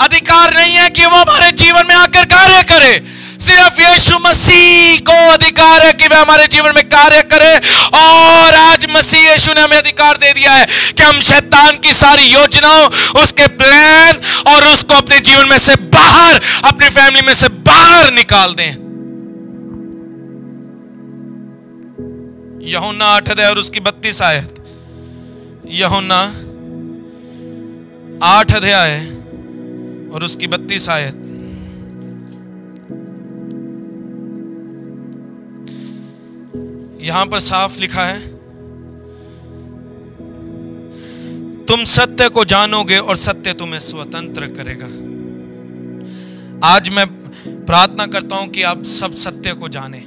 अधिकार नहीं है कि वो हमारे जीवन में आकर कार्य करे। सिर्फ यीशु मसीह को अधिकार है कि वह हमारे जीवन में कार्य करे। और आज मसीह यीशु ने हमें अधिकार दे दिया है कि हम शैतान की सारी योजनाओं, उसके प्लान और उसको अपने जीवन में से बाहर, अपनी फैमिली में से बाहर निकाल दें। यूहन्ना 8 अध्याय और उसकी 32 आयत। यूहन्ना 8 अध्याय और उसकी 32 आयत। यहां पर साफ लिखा है, तुम सत्य को जानोगे और सत्य तुम्हें स्वतंत्र करेगा। आज मैं प्रार्थना करता हूं कि आप सब सत्य को जानें,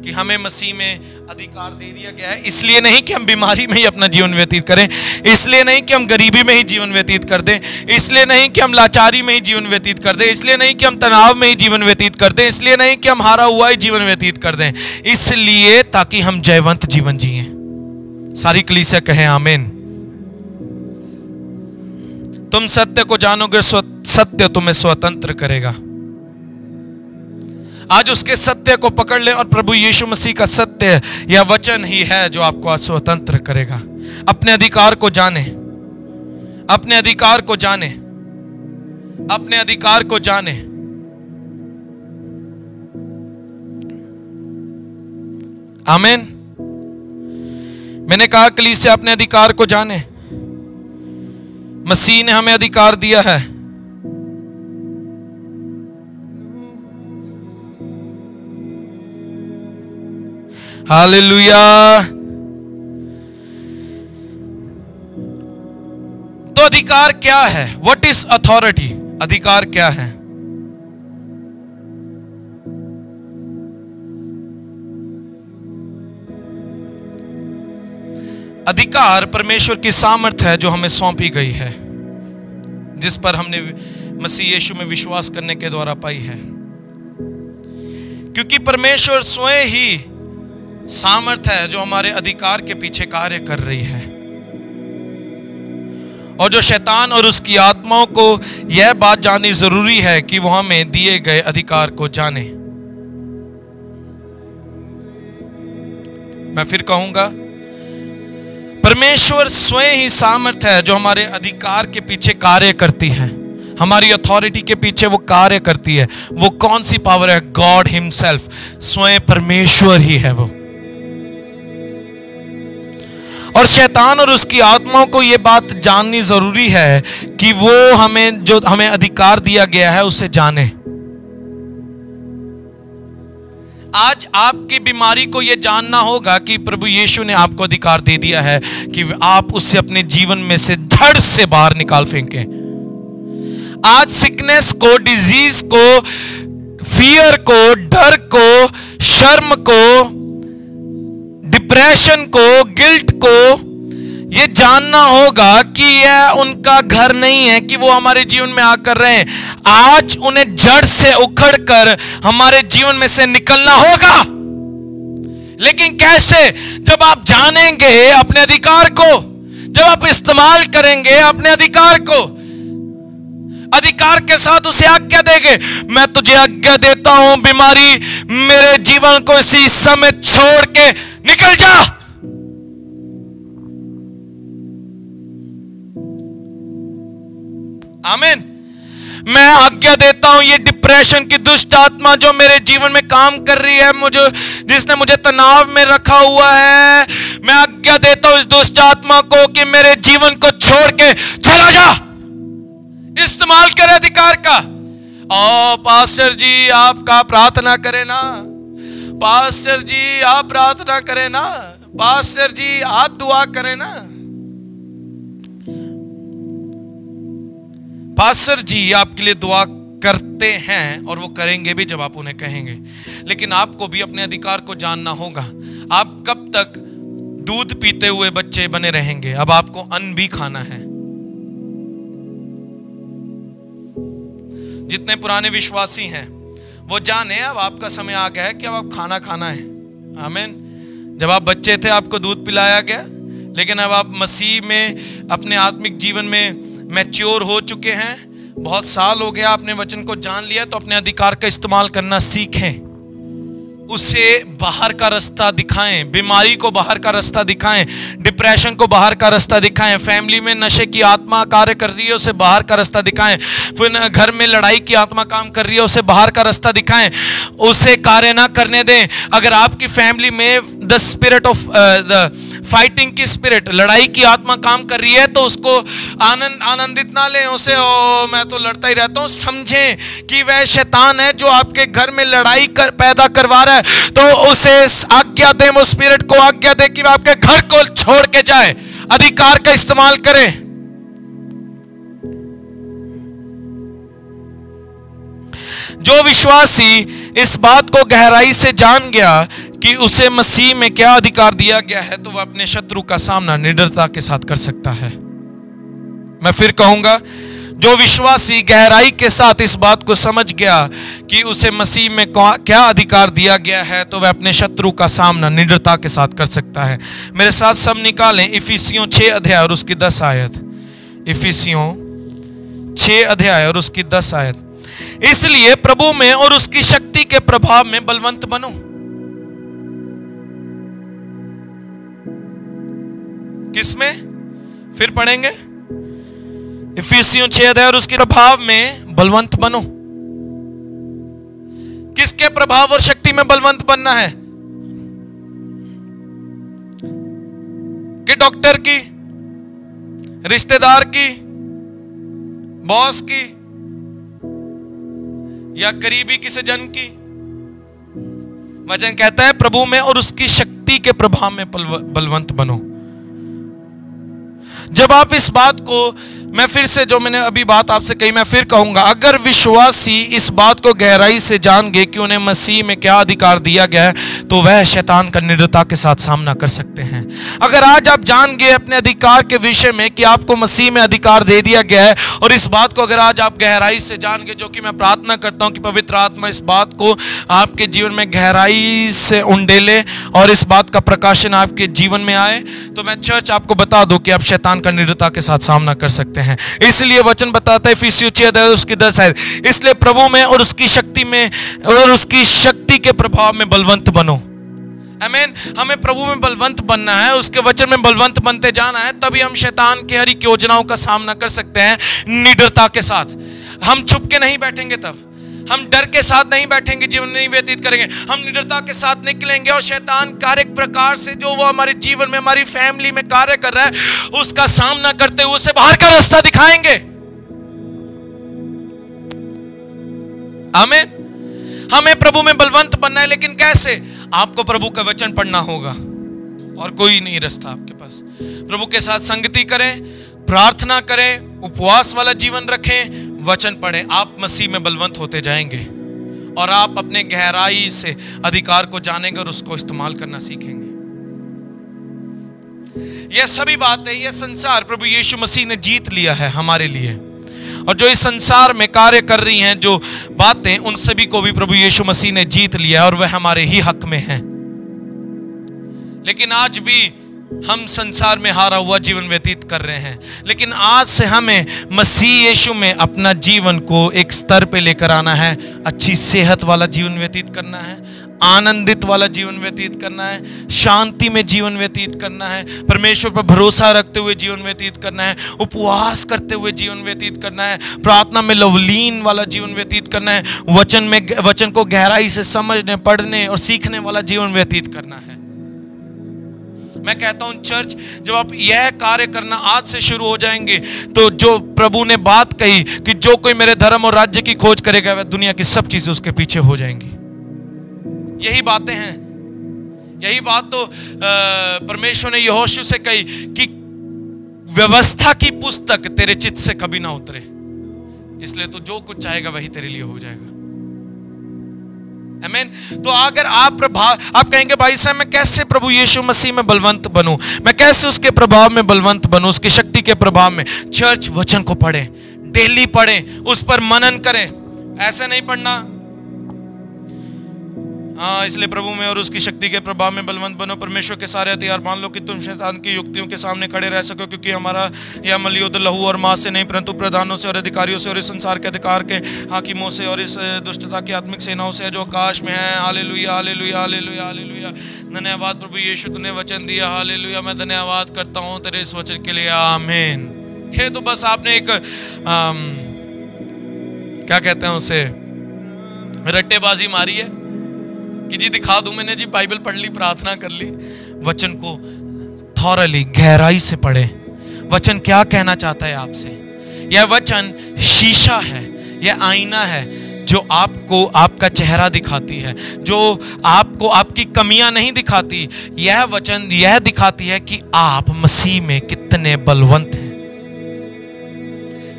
कि हमें मसीह में अधिकार दे दिया गया है। इसलिए नहीं कि हम बीमारी में ही अपना जीवन व्यतीत करें, इसलिए नहीं कि हम गरीबी में ही जीवन व्यतीत कर दें, इसलिए नहीं कि हम लाचारी में ही जीवन व्यतीत कर दें, इसलिए नहीं कि हम तनाव में ही जीवन व्यतीत कर दें, इसलिए नहीं कि हम हारा हुआ ही जीवन व्यतीत कर दें, इसलिए ताकि हम जयवंत जीवन जिएं। सारी कलीसिया कहें आमीन। तुम सत्य को जानोगे, सत्य तुम्हें स्वतंत्र करेगा। आज उसके सत्य को पकड़ ले और प्रभु यीशु मसीह का सत्य या वचन ही है जो आपको आज स्वतंत्र करेगा। अपने अधिकार को जाने, अपने अधिकार को जाने, अपने अधिकार को जाने। आमीन। मैंने कहा कलीसिया अपने अधिकार को जाने। मसीह ने हमें अधिकार दिया है। हालेलुया। तो अधिकार क्या है? What is authority? अधिकार क्या है? अधिकार परमेश्वर की सामर्थ है जो हमें सौंपी गई है, जिस पर हमने मसीह यीशु में विश्वास करने के द्वारा पाई है। क्योंकि परमेश्वर स्वयं ही सामर्थ है जो हमारे अधिकार के पीछे कार्य कर रही है, और जो शैतान और उसकी आत्माओं को यह बात जाननी जरूरी है कि वो हमें दिए गए अधिकार को जाने। मैं फिर कहूंगा, परमेश्वर स्वयं ही सामर्थ है जो हमारे अधिकार के पीछे कार्य करती है, हमारी अथॉरिटी के पीछे वो कार्य करती है। वो कौन सी पावर है? गॉड हिमसेल्फ, स्वयं परमेश्वर ही है वो। और शैतान और उसकी आत्माओं को यह बात जाननी जरूरी है कि वो हमें अधिकार दिया गया है उसे जाने। आज आपकी बीमारी को यह जानना होगा कि प्रभु यीशु ने आपको अधिकार दे दिया है कि आप उससे अपने जीवन में से धड़ से बाहर निकाल फेंकें। आज सिकनेस को, डिजीज को, फियर को, डर को, शर्म को, डिप्रेशन को, गिल्ट को ये जानना होगा कि यह उनका घर नहीं है कि वो हमारे जीवन में आकर रहे। आज उन्हें जड़ से उखड़कर हमारे जीवन में से निकलना होगा। लेकिन कैसे? जब आप जानेंगे अपने अधिकार को, जब आप इस्तेमाल करेंगे अपने अधिकार को, अधिकार के साथ उसे आज्ञा देंगे। मैं तुझे आज्ञा देता हूं, बीमारी मेरे जीवन को इसी समय छोड़ के निकल जा। आमीन। मैं आज्ञा देता हूं, ये डिप्रेशन की दुष्ट आत्मा जो मेरे जीवन में काम कर रही है, जिसने मुझे तनाव में रखा हुआ है, मैं आज्ञा देता हूं इस दुष्ट आत्मा को कि मेरे जीवन को छोड़ के चला जा। इस्तेमाल करे अधिकार का। ओ पास्टर जी आपका प्रार्थना करें ना, पास्टर जी आप प्रार्थना करें ना, पास्टर जी आप दुआ करें ना। पास्टर जी आपके लिए दुआ करते हैं और वो करेंगे भी जब आप उन्हें कहेंगे। लेकिन आपको भी अपने अधिकार को जानना होगा। आप कब तक दूध पीते हुए बच्चे बने रहेंगे? अब आपको अन्न भी खाना है। जितने पुराने विश्वासी हैं वो जाने अब आपका समय आ गया है कि अब आप खाना खाना है। आमीन। जब आप बच्चे थे आपको दूध पिलाया गया, लेकिन अब आप मसीह में अपने आत्मिक जीवन में मैच्योर हो चुके हैं, बहुत साल हो गया आपने वचन को जान लिया, तो अपने अधिकार का इस्तेमाल करना सीखें। उसे बाहर का रास्ता दिखाएं, बीमारी को बाहर का रास्ता दिखाएं, डिप्रेशन को बाहर का रास्ता दिखाएं, फैमिली में नशे की आत्मा कार्य कर रही है उसे बाहर का रास्ता दिखाएं, फिर घर में लड़ाई की आत्मा काम कर रही है उसे बाहर का रास्ता दिखाएं, उसे कार्य ना करने दें। अगर आपकी फैमिली में द स्पिरिट ऑफ फाइटिंग की स्पिरिट, लड़ाई की आत्मा काम कर रही है, तो उसको आनंदित ना लें, उसे ओ मैं तो लड़ता ही रहता हूं। समझें कि वह शैतान है जो आपके घर में लड़ाई पैदा करवा रहा है, तो उसे आज्ञा दें, वो स्पिरिट को आज्ञा दें कि वह आपके घर को छोड़ के जाए। अधिकार का इस्तेमाल करें। जो विश्वासी इस बात को गहराई से जान गया कि उसे मसीह में क्या अधिकार दिया गया है, तो वह अपने शत्रु का सामना निडरता के साथ कर सकता है। मैं फिर कहूंगा, जो विश्वासी गहराई के साथ इस बात को समझ गया कि उसे मसीह में क्या अधिकार दिया गया है, तो वह अपने शत्रु का सामना निडरता के साथ कर सकता है। मेरे साथ सब निकालें इफिसियों 6 अध्याय और उसकी 10 आयत। इफिसियों 6 अध्याय और उसकी 10 आयत। इसलिए प्रभु में और उसकी शक्ति के प्रभाव में बलवंत बनो। किसमें? फिर पढ़ेंगे। इफिसियों 6 अध्याय और उसके प्रभाव में बलवंत बनो। किसके प्रभाव और शक्ति में बलवंत बनना है? कि डॉक्टर की, रिश्तेदार की, बॉस की, या करीबी किसी जन की? वचन कहता है प्रभु में और उसकी शक्ति के प्रभाव में बलवंत बनो। जब आप इस बात को, मैं फिर से जो मैंने अभी बात आपसे कही मैं फिर कहूंगा, अगर विश्वासी इस बात को गहराई से जान गए कि उन्हें मसीह में क्या अधिकार दिया गया है, तो वह शैतान का निडरता के साथ सामना कर सकते हैं। अगर आज आप जान गए अपने अधिकार के विषय में कि आपको मसीह में अधिकार दे दिया गया है, और इस बात को अगर आज आप गहराई से जान गए, जो कि मैं प्रार्थना करता हूं कि पवित्र आत्मा इस बात को आपके जीवन में गहराई से उंडेले और इस बात का प्रकाशन आपके जीवन में आए, तो मैं चर्च आपको बता दूं कि आप शैतान का निडरता के साथ सामना कर सकते हैं। इसलिए वचन बताता है इफिसियों 6 अध्याय उसकी 10 आयत, इसलिए प्रभु में और उसकी शक्ति में और उसकी शक्ति के प्रभाव में बलवंत बनो। आमीन। हमें प्रभु में बलवंत बनना है, उसके वचन में बलवंत बनते जाना है, तभी हम शैतान की हर एक योजनाओं का सामना कर सकते हैं निडरता के साथ। हम छुप के नहीं बैठेंगे, तब हम डर के साथ नहीं बैठेंगे, जीवन नहीं व्यतीत करेंगे, हम निडरता के साथ निकलेंगे और शैतान कार्य प्रकार से जो वो हमारे जीवन में, हमारी फैमिली में कार्य कर रहा है, उसका सामना करते हुए उसे बाहर का रास्ता दिखाएंगे। आमीन। हमें प्रभु में बलवंत बनना है, लेकिन कैसे? आपको प्रभु का वचन पढ़ना होगा और कोई नहीं रास्ता आपके पास। प्रभु के साथ संगति करें, प्रार्थना करें, उपवास वाला जीवन रखें, वचन पढ़ें। आप मसीह में बलवंत होते जाएंगे और आप अपने गहराई से अधिकार को जानेंगे और उसको इस्तेमाल करना सीखेंगे। यह सभी बातें, यह संसार प्रभु यीशु मसीह ने जीत लिया है हमारे लिए, और जो इस संसार में कार्य कर रही हैं जो बातें, उन सभी को भी प्रभु यीशु मसीह ने जीत लिया और वह हमारे ही हक में है। लेकिन आज भी हम संसार में हारा हुआ जीवन व्यतीत कर रहे हैं, लेकिन आज से हमें मसीह यीशु में अपना जीवन को एक स्तर पे लेकर आना है। अच्छी सेहत वाला जीवन व्यतीत करना है, आनंदित वाला जीवन व्यतीत करना है, शांति में जीवन व्यतीत करना है, परमेश्वर पर भरोसा रखते हुए जीवन व्यतीत करना है, उपवास करते हुए जीवन व्यतीत करना है, प्रार्थना में लवलीन वाला जीवन व्यतीत करना है, वचन को गहराई से समझने, पढ़ने और सीखने वाला जीवन व्यतीत करना है। मैं कहता हूं चर्च, जब आप यह कार्य करना आज से शुरू हो जाएंगे, तो जो प्रभु ने बात कही कि जो कोई मेरे धर्म और राज्य की खोज करेगा, वह दुनिया की सब चीजें उसके पीछे हो जाएंगी। यही बातें हैं। यही बात तो परमेश्वर ने यहोशू से कही कि व्यवस्था की पुस्तक तेरे चित्त से कभी ना उतरे, इसलिए तो जो कुछ चाहेगा वही तेरे लिए हो जाएगा। आमीन। तो अगर आप कहेंगे भाई साहब मैं कैसे प्रभु यीशु मसीह में बलवंत बनूं, मैं कैसे उसके प्रभाव में बलवंत बनूं, उसकी शक्ति के प्रभाव में? चर्च, वचन को पढ़ें, डेली पढ़ें, उस पर मनन करें। ऐसे नहीं पढ़ना इसलिए प्रभु में और उसकी शक्ति के प्रभाव में बलवंत बनो, परमेश्वर के सारे हथियार बांध लो कि तुम शैतान की युक्तियों के सामने खड़े रह सको, क्योंकि हमारा यह अमल युद्ध लहू और मांस से नहीं परंतु प्रधानों से और अधिकारियों से और इस संसार के अधिकार के हाकिमों से और इस दुष्टता की आत्मिक सेनाओं से जो आकाश में है। Hallelujah, hallelujah, hallelujah, hallelujah. धन्यवाद प्रभु यीशु, तूने वचन दिया। हालेलुया, मैं धन्यवाद करता हूँ तेरे इस वचन के लिए। आमीन। ये तो बस आपने एक क्या कहते हैं उसे, रट्टेबाजी मारी है कि जी दिखा दूं मैंने जी बाइबल पढ़ ली, प्रार्थना कर ली। वचन को थॉरली, गहराई से पढ़े। वचन क्या कहना चाहता है आपसे? यह वचन शीशा है, यह आईना है जो आपको आपका चेहरा दिखाती है, जो आपको आपकी कमियां नहीं दिखाती। यह वचन यह दिखाती है कि आप मसीह में कितने बलवंत हैं।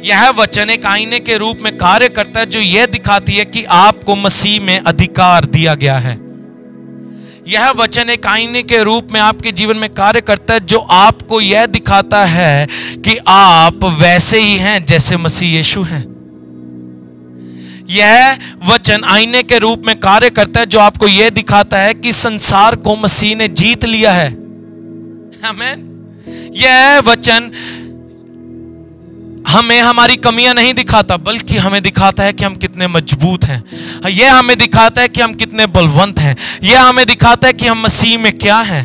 यह वचन एक आईने के रूप में कार्य करता है जो यह दिखाती है कि आपको मसीह में अधिकार दिया गया है। यह वचन एक आईने के रूप में आपके जीवन में कार्य करता है जो आपको यह दिखाता है कि आप वैसे ही हैं जैसे मसीह यीशु हैं। यह वचन आईने के रूप में कार्य करता है जो आपको यह दिखाता है कि संसार को मसीह ने जीत लिया है। आमीन। यह वचन हमें हमारी कमियां नहीं दिखाता, बल्कि हमें दिखाता है कि हम कितने मजबूत हैं। यह हमें दिखाता है कि हम कितने बलवंत हैं। यह हमें दिखाता है कि हम मसीह में क्या हैं।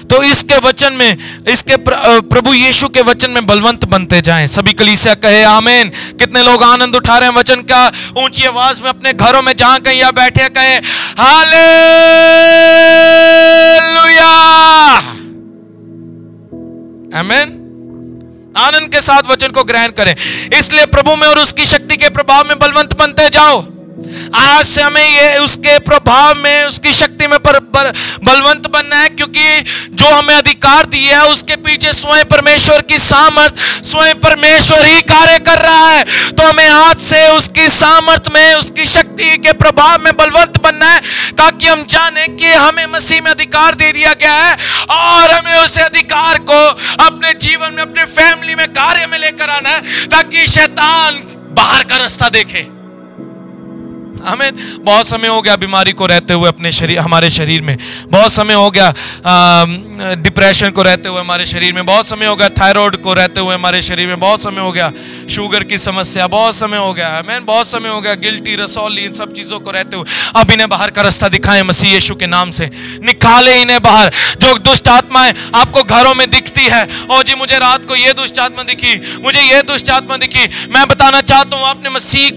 तो इसके वचन में, इसके प्रभु यीशु के वचन में बलवंत बनते जाएं। सभी कलीसिया कहे आमीन। कितने लोग आनंद उठा रहे हैं वचन का? ऊंची आवाज में अपने घरों में जहां कहीं या बैठे कहे हालेलुया, आमीन। आनंद के साथ वचन को ग्रहण करें। इसलिए प्रभु में और उसकी शक्ति के प्रभाव में बलवंत बनते जाओ। आज से हमें ये उसके प्रभाव में, उसकी शक्ति में बलवंत बनना है, क्योंकि जो हमें अधिकार दिया है उसके पीछे स्वयं परमेश्वर की सामर्थ, स्वयं परमेश्वर ही कार्य कर रहा है। तो हमें आज से उसकी सामर्थ में, उसकी शक्ति के प्रभाव में बलवंत बनना है, ताकि हम जाने कि हमें मसीह में अधिकार दे दिया गया है और हमें उस अधिकार को अपने जीवन में, अपने फैमिली में, कार्य में लेकर आना है, ताकि शैतान बाहर का रास्ता देखे। आमीन। बहुत समय हो गया बीमारी को रहते हुए अपने शरीर, हमारे शरीर में। बहुत समय हो गया डिप्रेशन को रहते हुए हमारे शरीर में। बहुत समय हो गया थायराइड को रहते हुए हमारे शरीर में। बहुत समय हो गया शुगर की समस्या। बहुत समय हो गया आमीन। बहुत समय हो गया गिल्टी, रसौली, इन सब चीजों को रहते हुए। अब इन्हें बाहर का रास्ता दिखाएं मसीह यीशु के नाम से। निकाले इन्हें बाहर। जो दुष्ट आत्माएं आपको घरों में दिखती है, ओ जी मुझे रात को ये दुष्ट आत्मा दिखी, मुझे ये दुष्ट आत्मा दिखी, मैं बताना चाहता हूं आपने मसीह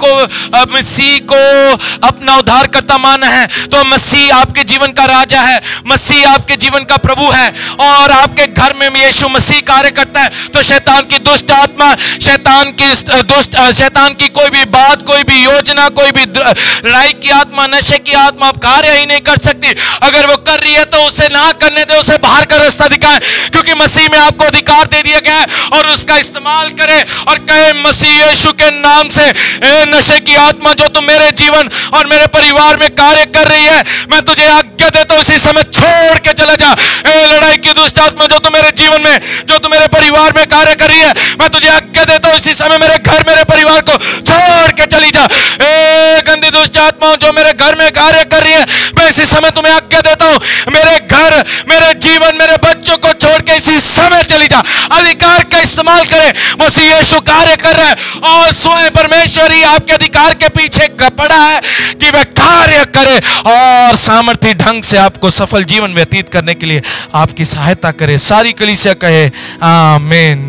को अपना उद्धारकर्ता माना है तो मसीह आपके जीवन का राजा है, मसीह आपके जीवन का प्रभु है और आपके घर में यीशु मसीह कार्य करता है तो शैतान की दुष्ट आत्मा, शैतान की कोई भी बात, कोई भी योजना, कोई भी लड़ाई की आत्मा, नशे की आत्मा कार्य ही नहीं कर सकती। अगर वो कर रही है तो उसे ना करने दे, उसे बाहर का रास्ता दिखाए, क्योंकि मसीह में आपको अधिकार दे दिया गया है और उसका इस्तेमाल करे और कहे मसीह यीशु के नाम से ए नशे की आत्मा जो तुम मेरे जीवन और मेरे परिवार में कार्य कर रही है, मैं तुझे आज्ञा देता हूं इसी समय छोड़ के चला जा। ए लड़ाई की दुष्ट आत्मा जो तुम मेरे जीवन में, जो तुम मेरे परिवार में कार्य कर रही है, मैं तुझे आज्ञा देता हूं इसी समय मेरे घर, मेरे परिवार को छोड़ के चली जा। ए गंदी दुष्ट आत्मा जो मेरे घर में कार्य कर रही है, मैं इसी समय तुम्हें आज्ञा देता हूं मेरे घर, मेरे जीवन, मेरे बच्चों को छोड़ के इसी समय चली जा। अधिकार का इस्तेमाल करें, मसीह यीशु कार्य कर रहा है और स्वयं परमेश्वर ही आपके अधिकार के पीछे पड़ा है कि वह कार्य करे और सामर्थ्य ढंग से आपको सफल जीवन व्यतीत करने के लिए आपकी सहायता करे। सारी कलीसिया कहे आमीन।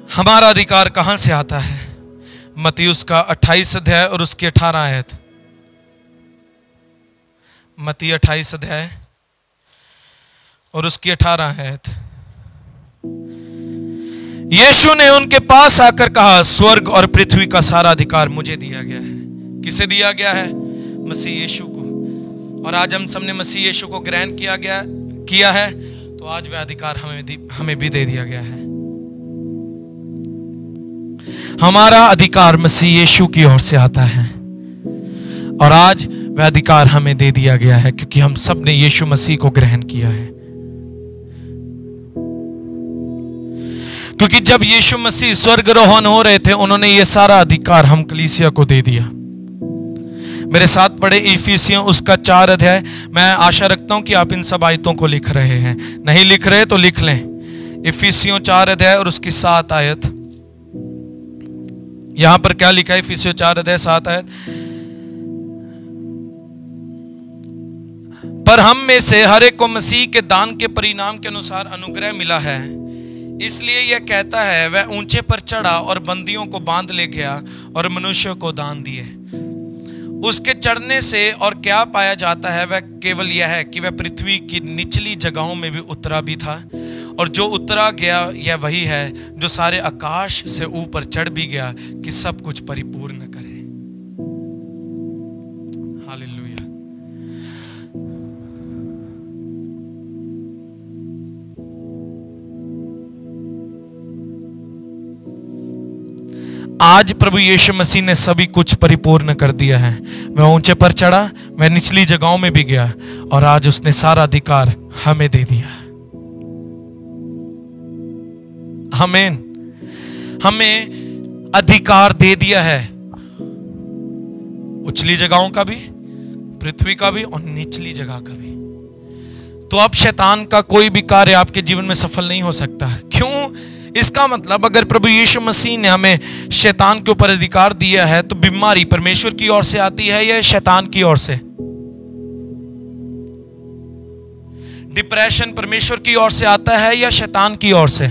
हमारा अधिकार कहां से आता है? मत्ती उसका 28 अध्याय और उसकी 18 आयत। मत्ती 28 अध्याय और उसकी 18 आयत। यीशु ने उनके पास आकर कहा, स्वर्ग और पृथ्वी का सारा अधिकार मुझे दिया गया है। किसे दिया गया है? मसीह यीशु को। और आज हम सबने मसीह यीशु को ग्रहण किया है तो आज वह अधिकार हमें भी दे दिया गया है। हमारा अधिकार मसीह यीशु की ओर से आता है और आज वह अधिकार हमें दे दिया गया है क्योंकि हम सब ने यीशु मसीह को ग्रहण किया है। क्योंकि जब यीशु मसीह स्वर्गारोहण हो रहे थे, उन्होंने ये सारा अधिकार हम कलीसिया को दे दिया। मेरे साथ पढ़े इफिसियों उसका 4 अध्याय। मैं आशा रखता हूं कि आप इन सब आयतों को लिख रहे हैं, नहीं लिख रहे तो लिख लें। इफिसियों 4 अध्याय और उसकी 7 आयत। यहां पर क्या लिखा है? इफिसियों 4 अध्याय 7 आयत। पर हम में से हर एक को मसीह के दान के परिणाम के अनुसार अनुग्रह मिला है, इसलिए यह कहता है वह ऊंचे पर चढ़ा और बंदियों को बांध ले गया और मनुष्यों को दान दिए। उसके चढ़ने से और क्या पाया जाता है? वह केवल यह है कि वह पृथ्वी की निचली जगहों में भी उतरा भी था, और जो उतरा गया यह वही है जो सारे आकाश से ऊपर चढ़ भी गया कि सब कुछ परिपूर्ण करे। हालेलुया। आज प्रभु यीशु मसीह ने सभी कुछ परिपूर्ण कर दिया है। वह ऊंचे पर चढ़ा, वह निचली जगहों में भी गया और आज उसने सारा अधिकार हमें दे दिया। आमीन। हमें अधिकार दे दिया है, उचली जगहों का भी, पृथ्वी का भी और निचली जगह का भी। तो अब शैतान का कोई भी कार्य आपके जीवन में सफल नहीं हो सकता। क्यों? इसका मतलब अगर प्रभु यीशु मसीह ने हमें शैतान के ऊपर अधिकार दिया है तो बीमारी परमेश्वर की ओर से आती है या शैतान की ओर से? डिप्रेशन परमेश्वर की ओर से आता है या शैतान की ओर से?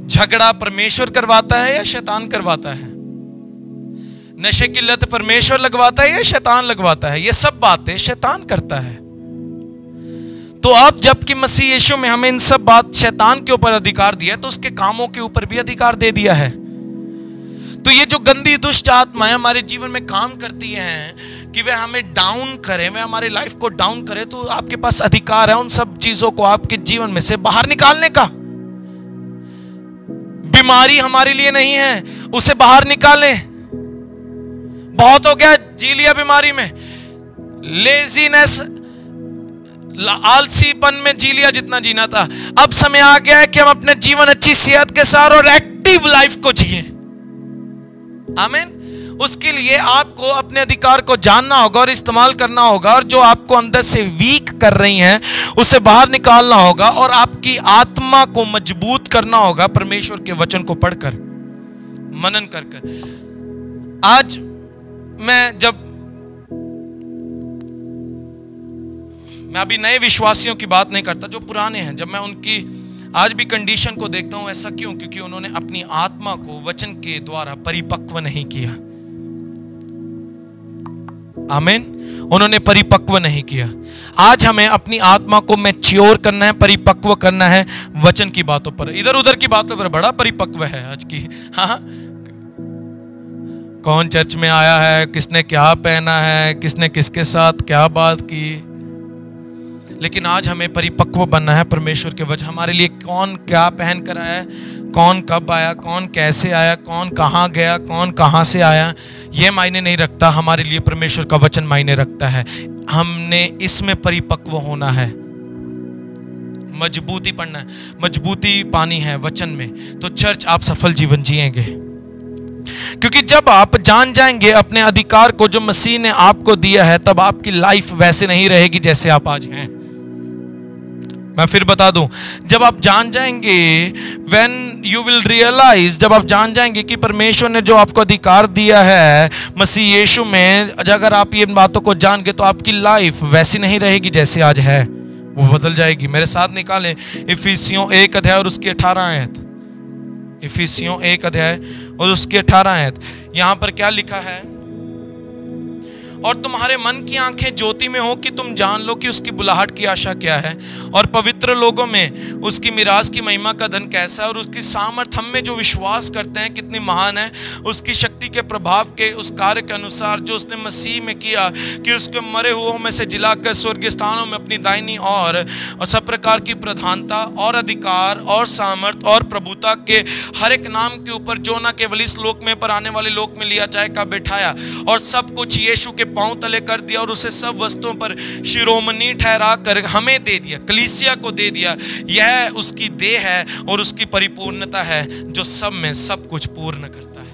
झगड़ा परमेश्वर करवाता है या शैतान करवाता है? नशे की लत परमेश्वर लगवाता है या शैतान लगवाता है? ये सब बातें शैतान करता है। तो अब जबकि मसीह यीशु में हमें इन सब बात शैतान के ऊपर अधिकार दिया है, तो उसके कामों के ऊपर भी अधिकार दे दिया है। तो ये जो गंदी दुष्ट आत्माएं हमारे जीवन में काम करती हैं कि वे हमें डाउन करें, वे हमारे लाइफ को डाउन करें, तो आपके पास अधिकार है उन सब चीजों को आपके जीवन में से बाहर निकालने का। बीमारी हमारे लिए नहीं है, उसे बाहर निकालें। बहुत हो गया जी लिया बीमारी में, लेजीनेस, आलसीपन में जी लिया जितना जीना था। अब समय आ गया है कि हम अपने जीवन अच्छी सेहत के साथ और एक्टिव लाइफ को जिए। आमीन। उसके लिए आपको अपने अधिकार को जानना होगा और इस्तेमाल करना होगा, और जो आपको अंदर से वीक कर रही हैं उसे बाहर निकालना होगा और आपकी आत्मा को मजबूत करना होगा परमेश्वर के वचन को पढ़कर, मनन कर कर। आज मैं अभी नए विश्वासियों की बात नहीं करता, जो पुराने हैं, जब मैं उनकी आज भी कंडीशन को देखता हूं, ऐसा क्यों? क्योंकि उन्होंने अपनी आत्मा को वचन के द्वारा परिपक्व नहीं किया। आमीन। उन्होंने परिपक्व नहीं किया। आज हमें अपनी आत्मा को मैच्योर करना है, परिपक्व करना है वचन की बातों पर। इधर उधर की बातों पर बड़ा परिपक्व है आज की। हाँ, कौन चर्च में आया है, किसने क्या पहना है, किसने किसके साथ क्या बात की। लेकिन आज हमें परिपक्व बनना है परमेश्वर के वचन। हमारे लिए कौन क्या पहन कर आया है, कौन कब आया, कौन कैसे आया, कौन कहाँ गया, कौन कहाँ से आया, ये मायने नहीं रखता। हमारे लिए परमेश्वर का वचन मायने रखता है। हमने इसमें परिपक्व होना है, मजबूती पढ़ना है, मजबूती पानी है वचन में, तो चर्च आप सफल जीवन जिएंगे। क्योंकि जब आप जान जाएंगे अपने अधिकार को जो मसीह ने आपको दिया है, तब आपकी लाइफ वैसे नहीं रहेगी जैसे आप आज हैं। मैं फिर बता दूं, जब आप जान जाएंगे, when you will realize, जब आप जान जाएंगे कि परमेश्वर ने जो आपको अधिकार दिया है मसीह यीशु में, अगर आप ये बातों को जान गए तो आपकी लाइफ वैसी नहीं रहेगी जैसे आज है, वो बदल जाएगी। मेरे साथ निकालें इफिसियों 1 अध्याय और उसकी 18 आयत। इफिसियों 1 अध्याय और उसकी 18 आयत। यहां पर क्या लिखा है? और तुम्हारे मन की आंखें ज्योति में हो कि तुम जान लो कि उसकी बुलाहट की आशा क्या है, और पवित्र लोगों में उसकी मिरास की महिमा का धन कैसा है, और उसकी सामर्थ हम में जो विश्वास करते हैं कितनी महान है, उसकी शक्ति के प्रभाव के उस कार्य के अनुसार जो उसने मसीह में किया, कि उसके मरे हुओं में से जिलाकर स्वर्गीय स्थानों में अपनी दाहिनी और सब प्रकार की प्रधानता और अधिकार और सामर्थ और प्रभुता के हर एक नाम के ऊपर जो न केवल इस लोक में पर आने वाले लोक में लिया जाएगा बैठाया, और सब कुछ यीशु के पांव तले कर दिया, और उसे सब वस्तुओं पर शिरोमणि ठहरा कर हमें दे दिया, कलीसिया को दे दिया। यह उसकी देह है और उसकी परिपूर्णता है, जो सब में सब कुछ पूर्ण करता है।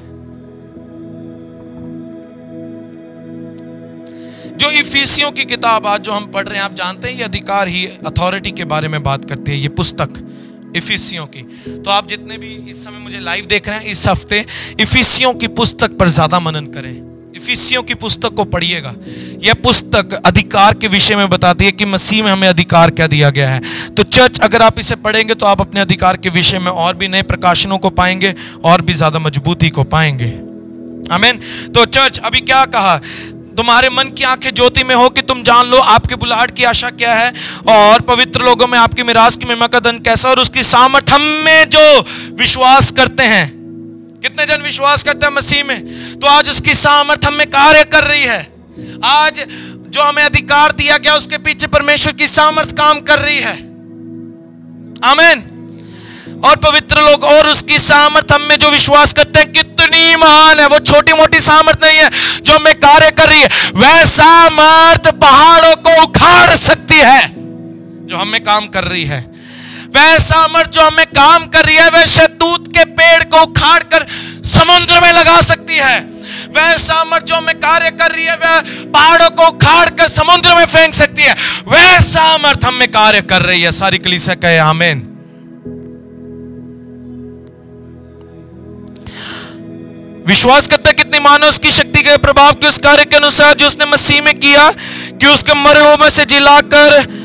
जो इफिसियों की किताब आज जो हम पढ़ रहे हैं, आप जानते हैं ये अधिकार ही अथॉरिटी के बारे में बात करती है, ये पुस्तक इफिसियों की। तो आप जितने भी इस समय मुझे लाइव देख रहे हैं, इस हफ्ते इफिसियों की पुस्तक पर ज्यादा मनन करें। इफिसियों की पुस्तक को पढ़िएगा। यह पुस्तक अधिकार के विषय में बताती है कि मसीह में हमें अधिकार क्या दिया गया है। तो चर्च, अगर आप इसे पढ़ेंगे तो आप अपने अधिकार के विषय में और भी नए प्रकाशनों को पाएंगे और भी ज्यादा मजबूती को पाएंगे। आमीन। तो चर्च, अभी क्या कहा? तुम्हारे मन की आंखें ज्योति में हो कि तुम जान लो आपके बुलाहट की आशा क्या है, और पवित्र लोगों में आपकी मिरास की महिमा का धन कैसा, और उसकी सामर्थ हम में जो विश्वास करते हैं। कितने जन विश्वास करते हैं मसीह में? तो आज उसकी सामर्थ हम में कार्य कर रही है। आज जो हमें अधिकार दिया गया उसके पीछे परमेश्वर की सामर्थ काम कर रही है। आमीन। और पवित्र लोग और उसकी सामर्थ हम में जो विश्वास करते हैं कितनी महान है। वो छोटी मोटी सामर्थ नहीं है जो हमें कार्य कर रही है, वह सामर्थ पहाड़ों को उखाड़ सकती है जो हमें काम कर रही है। वह सामर्थ जो हमें काम कर रही है, वह शहतूत के पेड़ को उखाड़ कर समुद्र में लगा सकती है। वह सामर्थ जो हमें कार्य कर रही है, वह पहाड़ों को उखाड़ कर समुद्र में फेंक सकती है। वह सामर्थ हमें कार्य कर रही है। सारी कलीसिया कहे आमीन। विश्वास करते कितनी मानो उसकी शक्ति के प्रभाव के उस कार्य के अनुसार जो उसने मसीह में किया, कि उसके मरे हुओं में से जिलाकर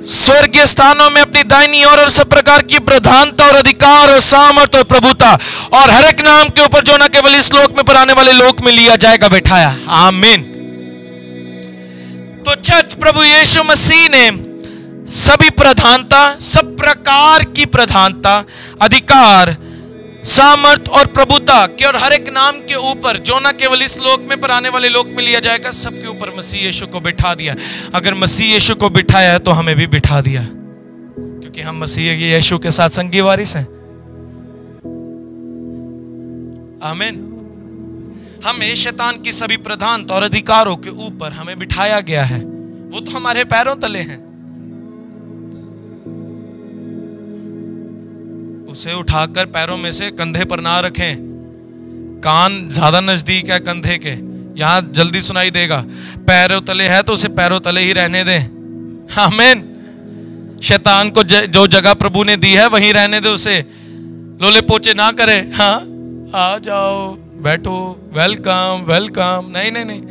स्वर्गीय स्थानों में अपनी दाहिनी और सब प्रकार की प्रधानता और अधिकार और सामर्थ और प्रभुता और हर एक नाम के ऊपर जो न केवल इस लोक में पर आने वाले लोक में लिया जाएगा बैठाया। आमीन। तो चर्च, प्रभु यीशु मसीह ने सभी प्रधानता, सब प्रकार की प्रधानता, अधिकार, सामर्थ और प्रभुता के और हर एक नाम के ऊपर जो ना केवल इस लोक में पर आने वाले लोक में लिया जाएगा, सबके ऊपर मसीह यीशु को बिठा दिया। अगर मसीह यीशु को बिठाया है तो हमें भी बिठा दिया, क्योंकि हम मसीह यीशु के साथ संगी वारिस हैं। आमीन। हमें शैतान की सभी प्रधानता और अधिकारों के ऊपर हमें बिठाया गया है। वो तो हमारे पैरों तले हैं। उसे उठाकर पैरों में से कंधे पर ना रखें। कान ज्यादा नजदीक है कंधे के, यहां जल्दी सुनाई देगा। पैरों तले है तो उसे पैरों तले ही रहने दें। आमीन। शैतान को जो जगह प्रभु ने दी है वहीं रहने दे उसे। लोले पोचे ना करे। हाँ, आ जाओ बैठो, वेलकम वेलकम, नहीं नहीं नहीं,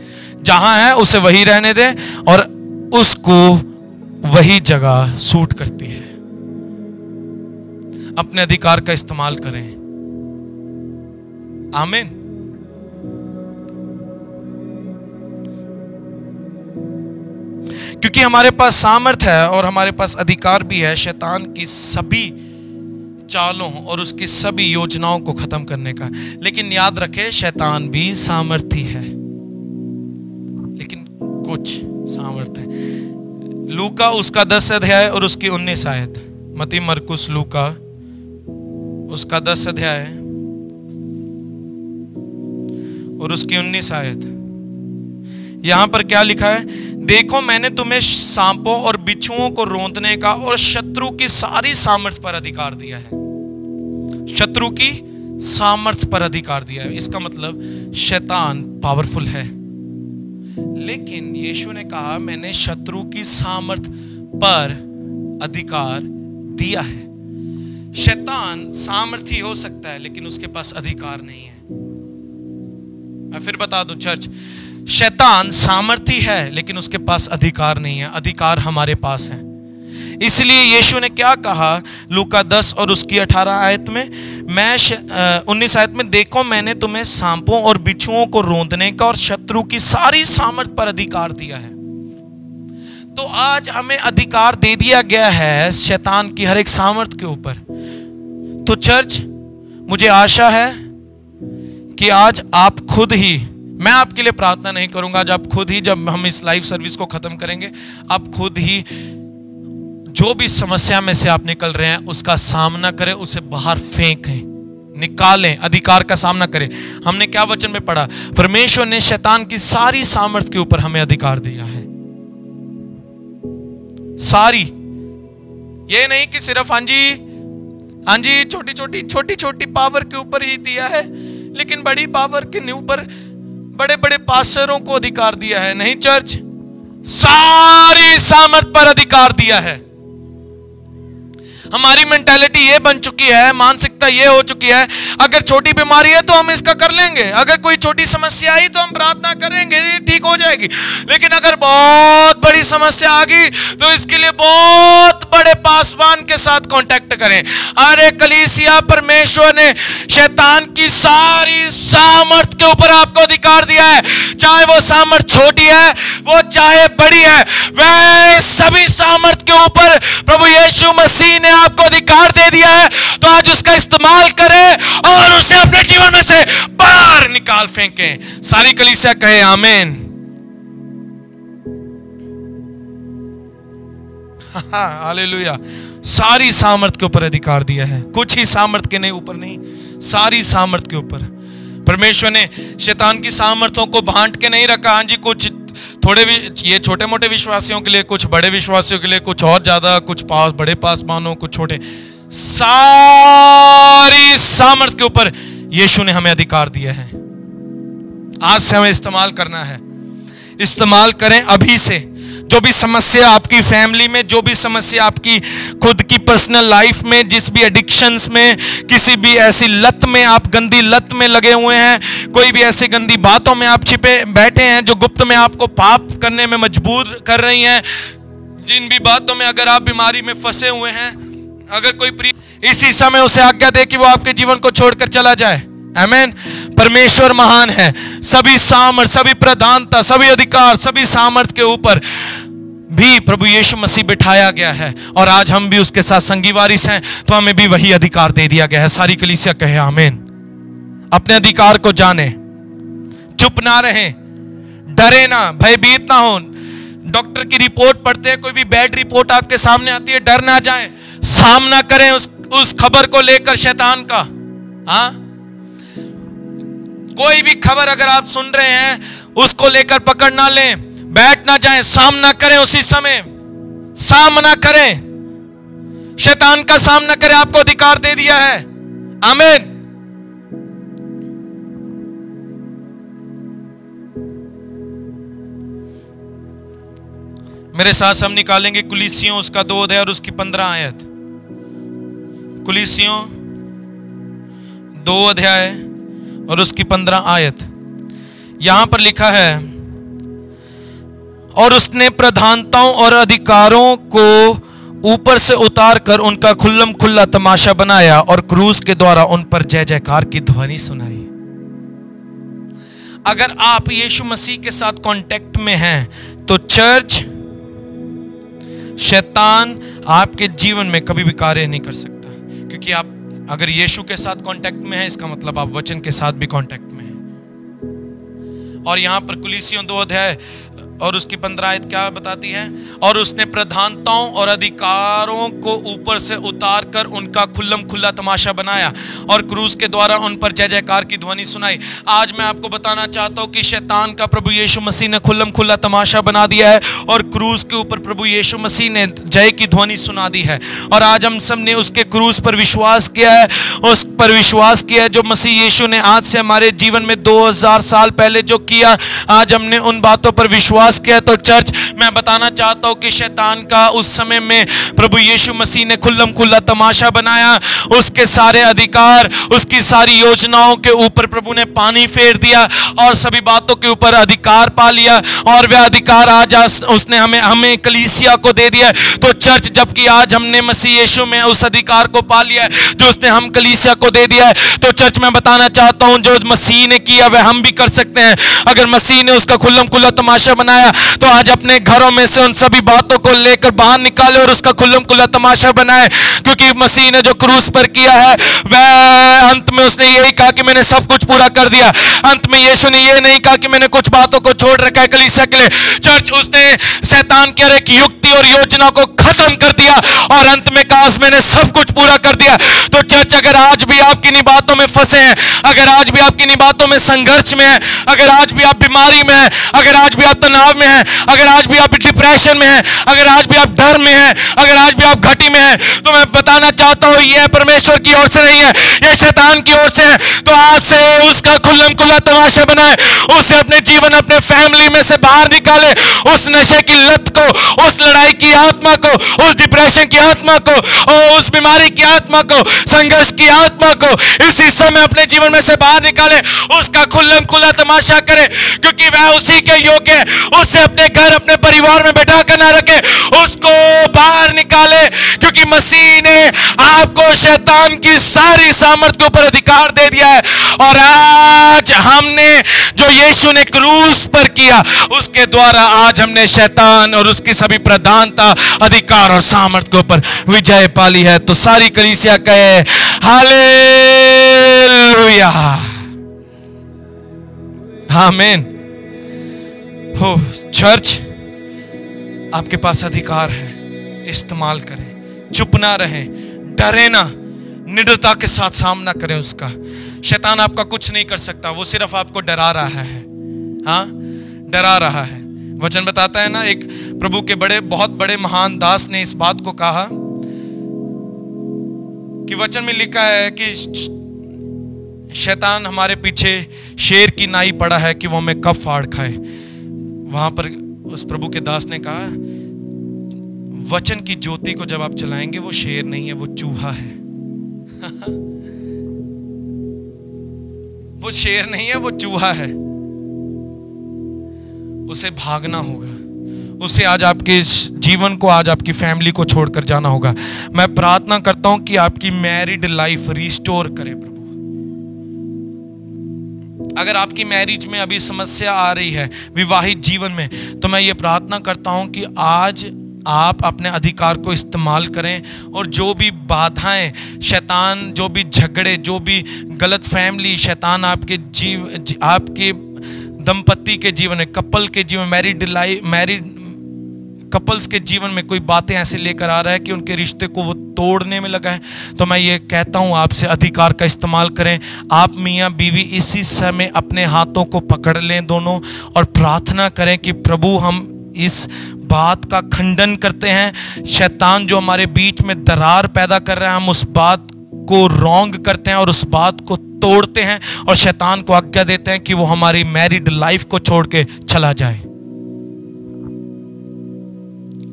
जहां है उसे वही रहने दे और उसको वही जगह सूट करती है। अपने अधिकार का इस्तेमाल करें। आमीन। क्योंकि हमारे पास सामर्थ है और हमारे पास अधिकार भी है शैतान की सभी चालों और उसकी सभी योजनाओं को खत्म करने का। लेकिन याद रखें, शैतान भी सामर्थी है, लेकिन कुछ सामर्थ है। लूका उसका 10 अध्याय और उसकी 19 आयत, मती मरकुस लूका उसका 10 अध्याय और उसकी 19 आयत। यहां पर क्या लिखा है? देखो मैंने तुम्हें सांपों और बिच्छुओं को रौंदने का और शत्रु की सारी सामर्थ पर अधिकार दिया है। शत्रु की सामर्थ पर अधिकार दिया है। इसका मतलब शैतान पावरफुल है, लेकिन यीशु ने कहा मैंने शत्रु की सामर्थ पर अधिकार दिया है। शैतान सामर्थी हो सकता है, लेकिन उसके पास अधिकार नहीं है। मैं फिर बता दूं चर्च, शैतान सामर्थी है लेकिन उसके पास अधिकार नहीं है। अधिकार हमारे पास है। इसलिए यीशु ने क्या कहा लूका 10 और उसकी 18 आयत में, 19 आयत में, देखो मैंने तुम्हें सांपों और बिच्छुओं को रौंदने का और शत्रु की सारी सामर्थ पर अधिकार दिया है। तो आज हमें अधिकार दे दिया गया है शैतान की हर एक सामर्थ के ऊपर। तो चर्च, मुझे आशा है कि आज आप खुद ही, मैं आपके लिए प्रार्थना नहीं करूंगा, आज आप खुद ही, जब हम इस लाइव सर्विस को खत्म करेंगे, आप खुद ही जो भी समस्या में से आप निकल रहे हैं उसका सामना करें, उसे बाहर फेंकें, निकालें, अधिकार का सामना करें। हमने क्या वचन में पढ़ा? परमेश्वर ने शैतान की सारी सामर्थ के ऊपर हमें अधिकार दिया है। सारी, ये नहीं कि सिर्फ हाँ जी छोटी छोटी पावर के ऊपर ही दिया है, लेकिन बड़ी पावर के ऊपर बड़े बड़े पास्टरों को अधिकार दिया है। नहीं चर्च, सारी सामर्थ पर अधिकार दिया है। हमारी मेंटालिटी ये बन चुकी है, मानसिकता ये हो चुकी है, अगर छोटी बीमारी है तो हम इसका कर लेंगे, अगर कोई छोटी समस्या आई तो हम प्रार्थना करेंगे, ये ठीक हो जाएगी। लेकिन अगर बहुत बड़ी समस्या आ गई तो इसके लिए बहुत बड़े पासवान के साथ कांटेक्ट करें। अरे कलीसिया, परमेश्वर ने शैतान की सारी सामर्थ के ऊपर आपको अधिकार दिया है। चाहे वो सामर्थ छोटी है, वो चाहे बड़ी है, वह सभी सामर्थ के ऊपर प्रभु यीशु मसीह ने आपको अधिकार दे दिया है। तो आज उसका इस्तेमाल करें और उसे अपने जीवन में से बाहर निकाल फेंकें। सारी कलीसिया कहे आमीन। हालेलुया। सारी सामर्थ के ऊपर अधिकार दिया है, कुछ ही सामर्थ के नहीं ऊपर नहीं, सारी सामर्थ के ऊपर। परमेश्वर ने शैतान की सामर्थों को बांट के नहीं रखा। हाँ जी, कुछ थोड़े ये छोटे मोटे विश्वासियों के लिए, कुछ बड़े विश्वासियों के लिए, कुछ और ज्यादा, कुछ पास बड़े पासवानों, कुछ छोटे। सारी सामर्थ के ऊपर यीशु ने हमें अधिकार दिया है। आज से हमें इस्तेमाल करना है। इस्तेमाल करें अभी से। जो भी समस्या आपकी फैमिली में, जो भी समस्या आपकी खुद की पर्सनल लाइफ में, जिस भी एडिक्शंस में, किसी भी ऐसी लत में, आप गंदी लत में लगे हुए हैं, कोई भी ऐसी गंदी बातों में आप छिपे बैठे हैं जो गुप्त में आपको पाप करने में मजबूर कर रही हैं, जिन भी बातों में अगर आप बीमारी में फंसे हुए हैं, अगर कोई प्रिय इसी समय उसे आज्ञा दे कि वो आपके जीवन को छोड़कर चला जाए। आमीन। परमेश्वर महान है। सभी सामर्थ, सभी प्रधानता, सभी अधिकार, सभी सामर्थ के ऊपर भी प्रभु यीशु मसीह बिठाया गया है और आज हम भी उसके साथ संगी वारिस हैं, तो हमें भी वही अधिकार दे दिया गया है। सारी कलीसिया कहे आमीन। अपने अधिकार को जाने, चुप ना रहें, डरे ना, भयभीत ना हो। डॉक्टर की रिपोर्ट पढ़ते हैं, कोई भी बैड रिपोर्ट आपके सामने आती है, डर ना जाएं, सामना करें उस खबर को लेकर शैतान का। हाँ, कोई भी खबर अगर आप सुन रहे हैं उसको लेकर पकड़ ना लें, बैठ ना जाएं, सामना करें, उसी समय सामना करें, शैतान का सामना करें। आपको अधिकार दे दिया है। आमीन। मेरे साथ हम निकालेंगे कुलीसियों उसका 2 अध्याय और उसकी 15 आयत। कुलीसियों 2 अध्याय और उसकी 15 आयत। यहां पर लिखा है, और उसने प्रधानताओं और अधिकारों को ऊपर से उतार कर उनका खुल्लम खुल्ला तमाशा बनाया और क्रूस के द्वारा उन पर जय जयकार की ध्वनि सुनाई। अगर आप यीशु मसीह के साथ कांटेक्ट में हैं तो चर्च, शैतान आपके जीवन में कभी भी कार्य नहीं कर सकता, क्योंकि आप अगर यीशु के साथ कांटेक्ट में हैं, इसका मतलब आप वचन के साथ भी कांटेक्ट में हैं। और यहां पर कुलीसियों 2 अध्याय और उसकी 15 आयत क्या बताती है? और उसने प्रधानताओं और अधिकारों को ऊपर से उतार कर उनका खुल्लम खुल्ला तमाशा बनाया और क्रूस के द्वारा उन पर जय जयकार की ध्वनि सुनाई। आज मैं आपको बताना चाहता हूं कि शैतान का प्रभु यीशु मसीह ने खुल्लम खुल्ला तमाशा बना दिया है और क्रूस के ऊपर प्रभु यीशु मसीह ने जय की ध्वनि सुना दी है। और आज हम सब ने उसके क्रूस पर विश्वास किया है, उस पर विश्वास किया है जो मसीह यीशु ने आज से हमारे जीवन में 2000 साल पहले जो किया, आज हमने उन बातों पर विश्वास किया। तो चर्च, मैं बताना चाहता हूं कि शैतान का उस समय में प्रभु यीशु मसीह ने खुल्लम खुल्ला तमाशा बनाया। उसके सारे अधिकार, उसकी सारी योजनाओं के ऊपर प्रभु ने पानी फेर दिया और सभी बातों के ऊपर अधिकार पा लिया, और वह अधिकार आज उसने हमें कलीसिया को दे दिया। तो चर्च, जबकि आज हमने मसीह यीशु में उस अधिकार को पा लिया है जो उसने हम कलीसिया को दे दिया है, तो चर्च मैं बताना चाहता हूं जो मसीह ने किया वह हम भी कर सकते हैं। अगर मसीह ने उसका खुल्लम खुल्ला तमाशा बनाया तो आज अपने घरों में से उन सभी बातों को लेकर बाहर निकाले और उसका खुल्लम खुल्ला तमाशा बनाए, क्योंकि मसीह ने जो क्रूस पर किया है वह अंत में उसने यही कहा कि मैंने सब कुछ पूरा कर दिया। अंत में यीशु ने यह नहीं कहा कि मैंने कुछ बातों को छोड़ रखा है कलीसिया के लिए। चर्च, उसने शैतान की हर एक युक्ति और योजना को खत्म कर दिया और अंत में कहा मैंने सब कुछ पूरा कर दिया। तो चर्च, अगर आज भी आप किन्हीं बातों में फंसे हैं, अगर आज भी आप किन्हीं बातों में संघर्ष में हैं, अगर आज भी आप बीमारी में हैं, अगर आज भी आप तनाव में हैं, अगर आज भी आप डिप्रेशन में हैं, अगर आज भी आप डर में हैं, अगर आज भी आप घटी में हैं, तो मैं बताना चाहता हूं यह परमेश्वर की ओर से नहीं है, यह शैतान की ओर से है। तो आज से उसका खुल्लम खुल्ला तमाशा बनाए, उसे अपने जीवन, अपने फैमिली में से बाहर निकाले, उस नशे की लत को, उस लड़ाई की आत्मा को, उस डिप्रेशन की आत्मा को, और उस बीमारी की आत्मा को, संघर्ष की आत्मा को इसी समय अपने जीवन में से बाहर निकाले, उसका खुल्लम खुल्ला तमाशा करे, क्योंकि वह उसी के योग्य है। उससे अपने घर, अपने परिवार में बैठा कर ना रखे, उसको बाहर निकाले, क्योंकि मसीह ने आपको शैतान की सारी सामर्थ के ऊपर अधिकार दे दिया है। और आज हमने जो यीशु ने क्रूस पर किया, उसके द्वारा आज हमने शैतान और उसकी सभी प्रधानता, अधिकार और सामर्थ के ऊपर विजय पाली है। तो सारी कलीसिया कहे हालेलुया, आमीन। हो चर्च, आपके पास अधिकार है, इस्तेमाल करें, चुप ना रहें, डरे ना, निडरता के साथ सामना करें उसका। शैतान आपका कुछ नहीं कर सकता, वो सिर्फ आपको डरा रहा है। हाँ, डरा रहा है। वचन बताता है ना, एक प्रभु के बहुत बड़े महान दास ने इस बात को कहा कि वचन में लिखा है कि शैतान हमारे पीछे शेर की नाई पड़ा है कि वो हमें कब फाड़ खाए। वहां पर उस प्रभु के दास ने कहा, वचन की ज्योति को जब आप चलाएंगे वो शेर नहीं है, वो चूहा है। वो शेर नहीं है, वो चूहा है। उसे भागना होगा, उसे आज आपके जीवन को, आज आपकी फैमिली को छोड़कर जाना होगा। मैं प्रार्थना करता हूं कि आपकी मैरिड लाइफ रिस्टोर करे प्रभु। अगर आपकी मैरिज में अभी समस्या आ रही है, विवाहित जीवन में, तो मैं ये प्रार्थना करता हूं कि आज आप अपने अधिकार को इस्तेमाल करें और जो भी बाधाएं, शैतान, जो भी झगड़े, जो भी गलत फैमिली शैतान आपके आपके दंपति के जीवन में, कपल के जीवन, मैरिड कपल्स के जीवन में कोई बातें ऐसे लेकर आ रहा है कि उनके रिश्ते को वो तोड़ने में लगा है, तो मैं ये कहता हूँ आपसे अधिकार का इस्तेमाल करें। आप मियाँ बीवी इसी समय अपने हाथों को पकड़ लें दोनों और प्रार्थना करें कि प्रभु, हम इस बात का खंडन करते हैं, शैतान जो हमारे बीच में दरार पैदा कर रहा है, हम उस बात को रॉन्ग करते हैं और उस बात को तोड़ते हैं और शैतान को आज्ञा देते हैं कि वो हमारी मैरिड लाइफ को छोड़ के चला जाए।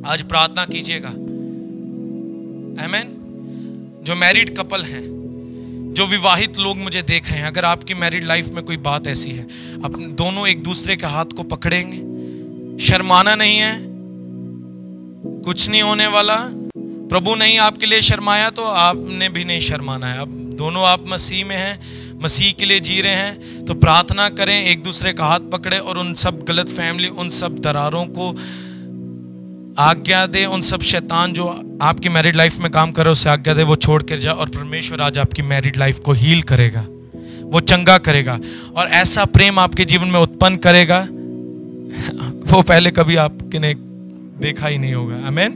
आज प्रार्थना कीजिएगा, आमीन। जो मैरिड कपल हैं, जो विवाहित लोग मुझे देख रहे हैं, अगर आपकी मैरिड लाइफ में कोई बात ऐसी है, अपने दोनों एक दूसरे के हाथ को पकड़ेंगे, शर्माना नहीं है, कुछ नहीं होने वाला। प्रभु नहीं आपके लिए शर्माया तो आपने भी नहीं शर्माना है। अब दोनों आप मसीह में हैं, मसीह के लिए जी रहे हैं, तो प्रार्थना करें, एक दूसरे का हाथ पकड़े और उन सब गलत फैमिली, उन सब दरारों को आज्ञा दे, उन सब शैतान जो आपकी मैरिड लाइफ में काम करे उसे आज्ञा दे, वो छोड़ कर जाए। और परमेश्वर आज आपकी मैरिड लाइफ को हील करेगा, वो चंगा करेगा और ऐसा प्रेम आपके जीवन में उत्पन्न करेगा वो पहले कभी आपने देखा ही नहीं होगा। आमीन।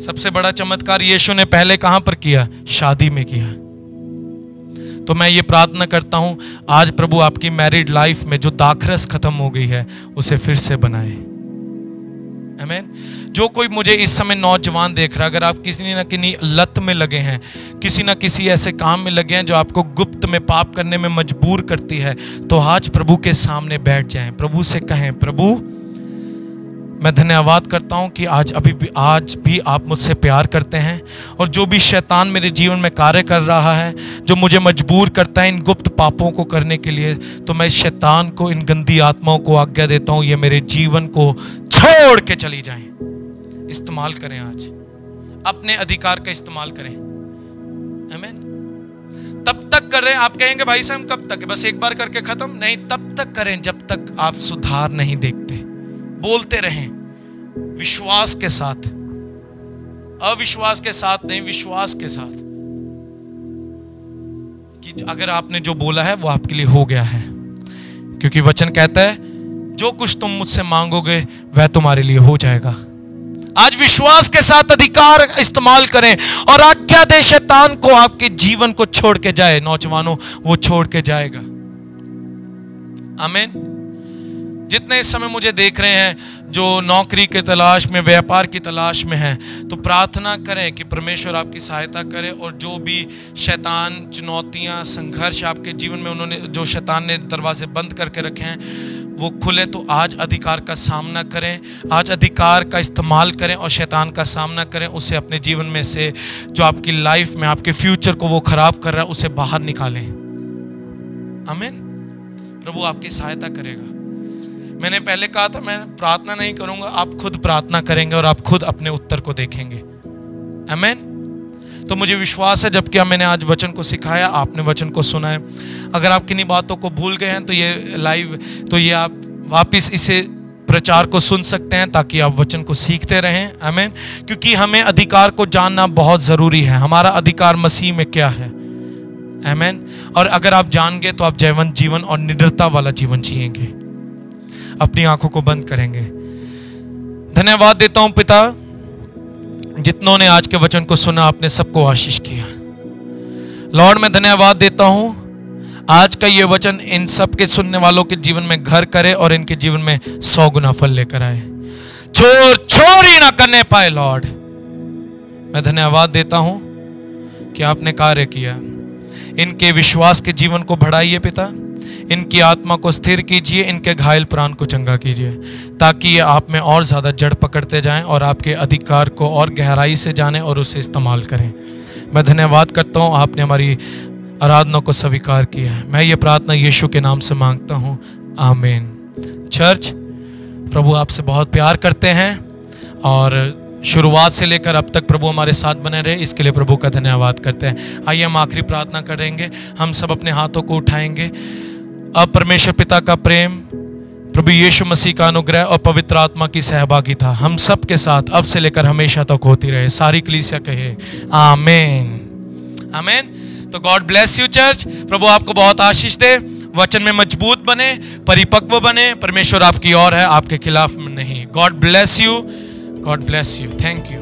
सबसे बड़ा चमत्कार यीशु ने पहले कहां पर किया? शादी में किया। तो मैं ये प्रार्थना करता हूं आज प्रभु आपकी मैरिड लाइफ में जो दाखरस खत्म हो गई है उसे फिर से बनाए। आमीन। जो कोई मुझे इस समय नौजवान देख रहा है, अगर आप किसी न किसी लत में लगे हैं, किसी न किसी ऐसे काम में लगे हैं जो आपको गुप्त में पाप करने में मजबूर करती है, तो आज प्रभु के सामने बैठ जाएं, प्रभु से कहें, प्रभु मैं धन्यवाद करता हूं कि आज भी आप मुझसे प्यार करते हैं, और जो भी शैतान मेरे जीवन में कार्य कर रहा है, जो मुझे मजबूर करता है इन गुप्त पापों को करने के लिए, तो मैं शैतान को, इन गंदी आत्माओं को आज्ञा देता हूं, ये मेरे जीवन को छोड़ के चली जाएं। इस्तेमाल करें, आज अपने अधिकार का इस्तेमाल करें। आमीन। तब तक करें, आप कहेंगे भाई साहब कब तक, बस एक बार करके खत्म नहीं, तब तक करें जब तक आप सुधार नहीं देखते। बोलते रहें विश्वास के साथ, अविश्वास के साथ नहीं, विश्वास के साथ, कि अगर आपने जो बोला है वो आपके लिए हो गया है, क्योंकि वचन कहता है जो कुछ तुम मुझसे मांगोगे वह तुम्हारे लिए हो जाएगा। आज विश्वास के साथ अधिकार इस्तेमाल करें और आज्ञा दे शैतान को आपके जीवन को छोड़ के जाए। नौजवानों, वो छोड़ के जाएगा। आमीन। जितने इस समय मुझे देख रहे हैं जो नौकरी के तलाश में, व्यापार की तलाश में हैं, तो प्रार्थना करें कि परमेश्वर आपकी सहायता करे, और जो भी शैतान, चुनौतियां, संघर्ष आपके जीवन में उन्होंने, जो शैतान ने दरवाजे बंद करके रखे हैं, वो खुले। तो आज अधिकार का सामना करें, आज अधिकार का इस्तेमाल करें और शैतान का सामना करें, उसे अपने जीवन में से, जो आपकी लाइफ में, आपके फ्यूचर को वो खराब कर रहा है, उसे बाहर निकालें। आमीन। प्रभु आपकी सहायता करेगा। मैंने पहले कहा था मैं प्रार्थना नहीं करूंगा, आप खुद प्रार्थना करेंगे और आप खुद अपने उत्तर को देखेंगे। आमीन। तो मुझे विश्वास है, जबकि मैंने आज वचन को सिखाया, आपने वचन को सुना है। अगर आप किन्हीं बातों को भूल गए हैं तो ये लाइव, तो ये आप वापस इसे प्रचार को सुन सकते हैं, ताकि आप वचन को सीखते रहें। आमीन। क्योंकि हमें अधिकार को जानना बहुत जरूरी है। हमारा अधिकार मसीह में क्या है। आमीन। और अगर आप जान गए तो आप जयवंत जीवन और निडरता वाला जीवन जिएंगे। अपनी आंखों को बंद करेंगे। धन्यवाद देता हूं पिता, जितनों ने आज के वचन को सुना, आपने सबको आशीष किया। लॉर्ड, मैं धन्यवाद देता हूं, आज का ये वचन इन सब के सुनने वालों के जीवन में घर करे और इनके जीवन में 100 गुना फल लेकर आए, चोरी ना करने पाए। लॉर्ड, मैं धन्यवाद देता हूं कि आपने कार्य किया। इनके विश्वास के जीवन को बढ़ाइए पिता, इनकी आत्मा को स्थिर कीजिए, इनके घायल प्राण को चंगा कीजिए, ताकि ये आप में और ज़्यादा जड़ पकड़ते जाएं और आपके अधिकार को और गहराई से जानें और उसे इस्तेमाल करें। मैं धन्यवाद करता हूं, आपने हमारी आराधना को स्वीकार किया है। मैं ये प्रार्थना यीशु के नाम से मांगता हूं। आमीन। चर्च, प्रभु आपसे बहुत प्यार करते हैं और शुरुआत से लेकर अब तक प्रभु हमारे साथ बने रहे, इसके लिए प्रभु का धन्यवाद करते हैं। आइए हम आखिरी प्रार्थना करेंगे। हम सब अपने हाथों को उठाएंगे। अब परमेश्वर पिता का प्रेम, प्रभु यीशु मसीह का अनुग्रह और पवित्र आत्मा की सहभागिता हम सब के साथ अब से लेकर हमेशा तक होती रहे। सारी कलीसिया कहे आमीन। आमीन। तो गॉड ब्लेस यू चर्च। प्रभु आपको बहुत आशीष दे, वचन में मजबूत बने, परिपक्व बने। परमेश्वर आपकी ओर है, आपके खिलाफ नहीं। God bless you. God bless you. Thank you.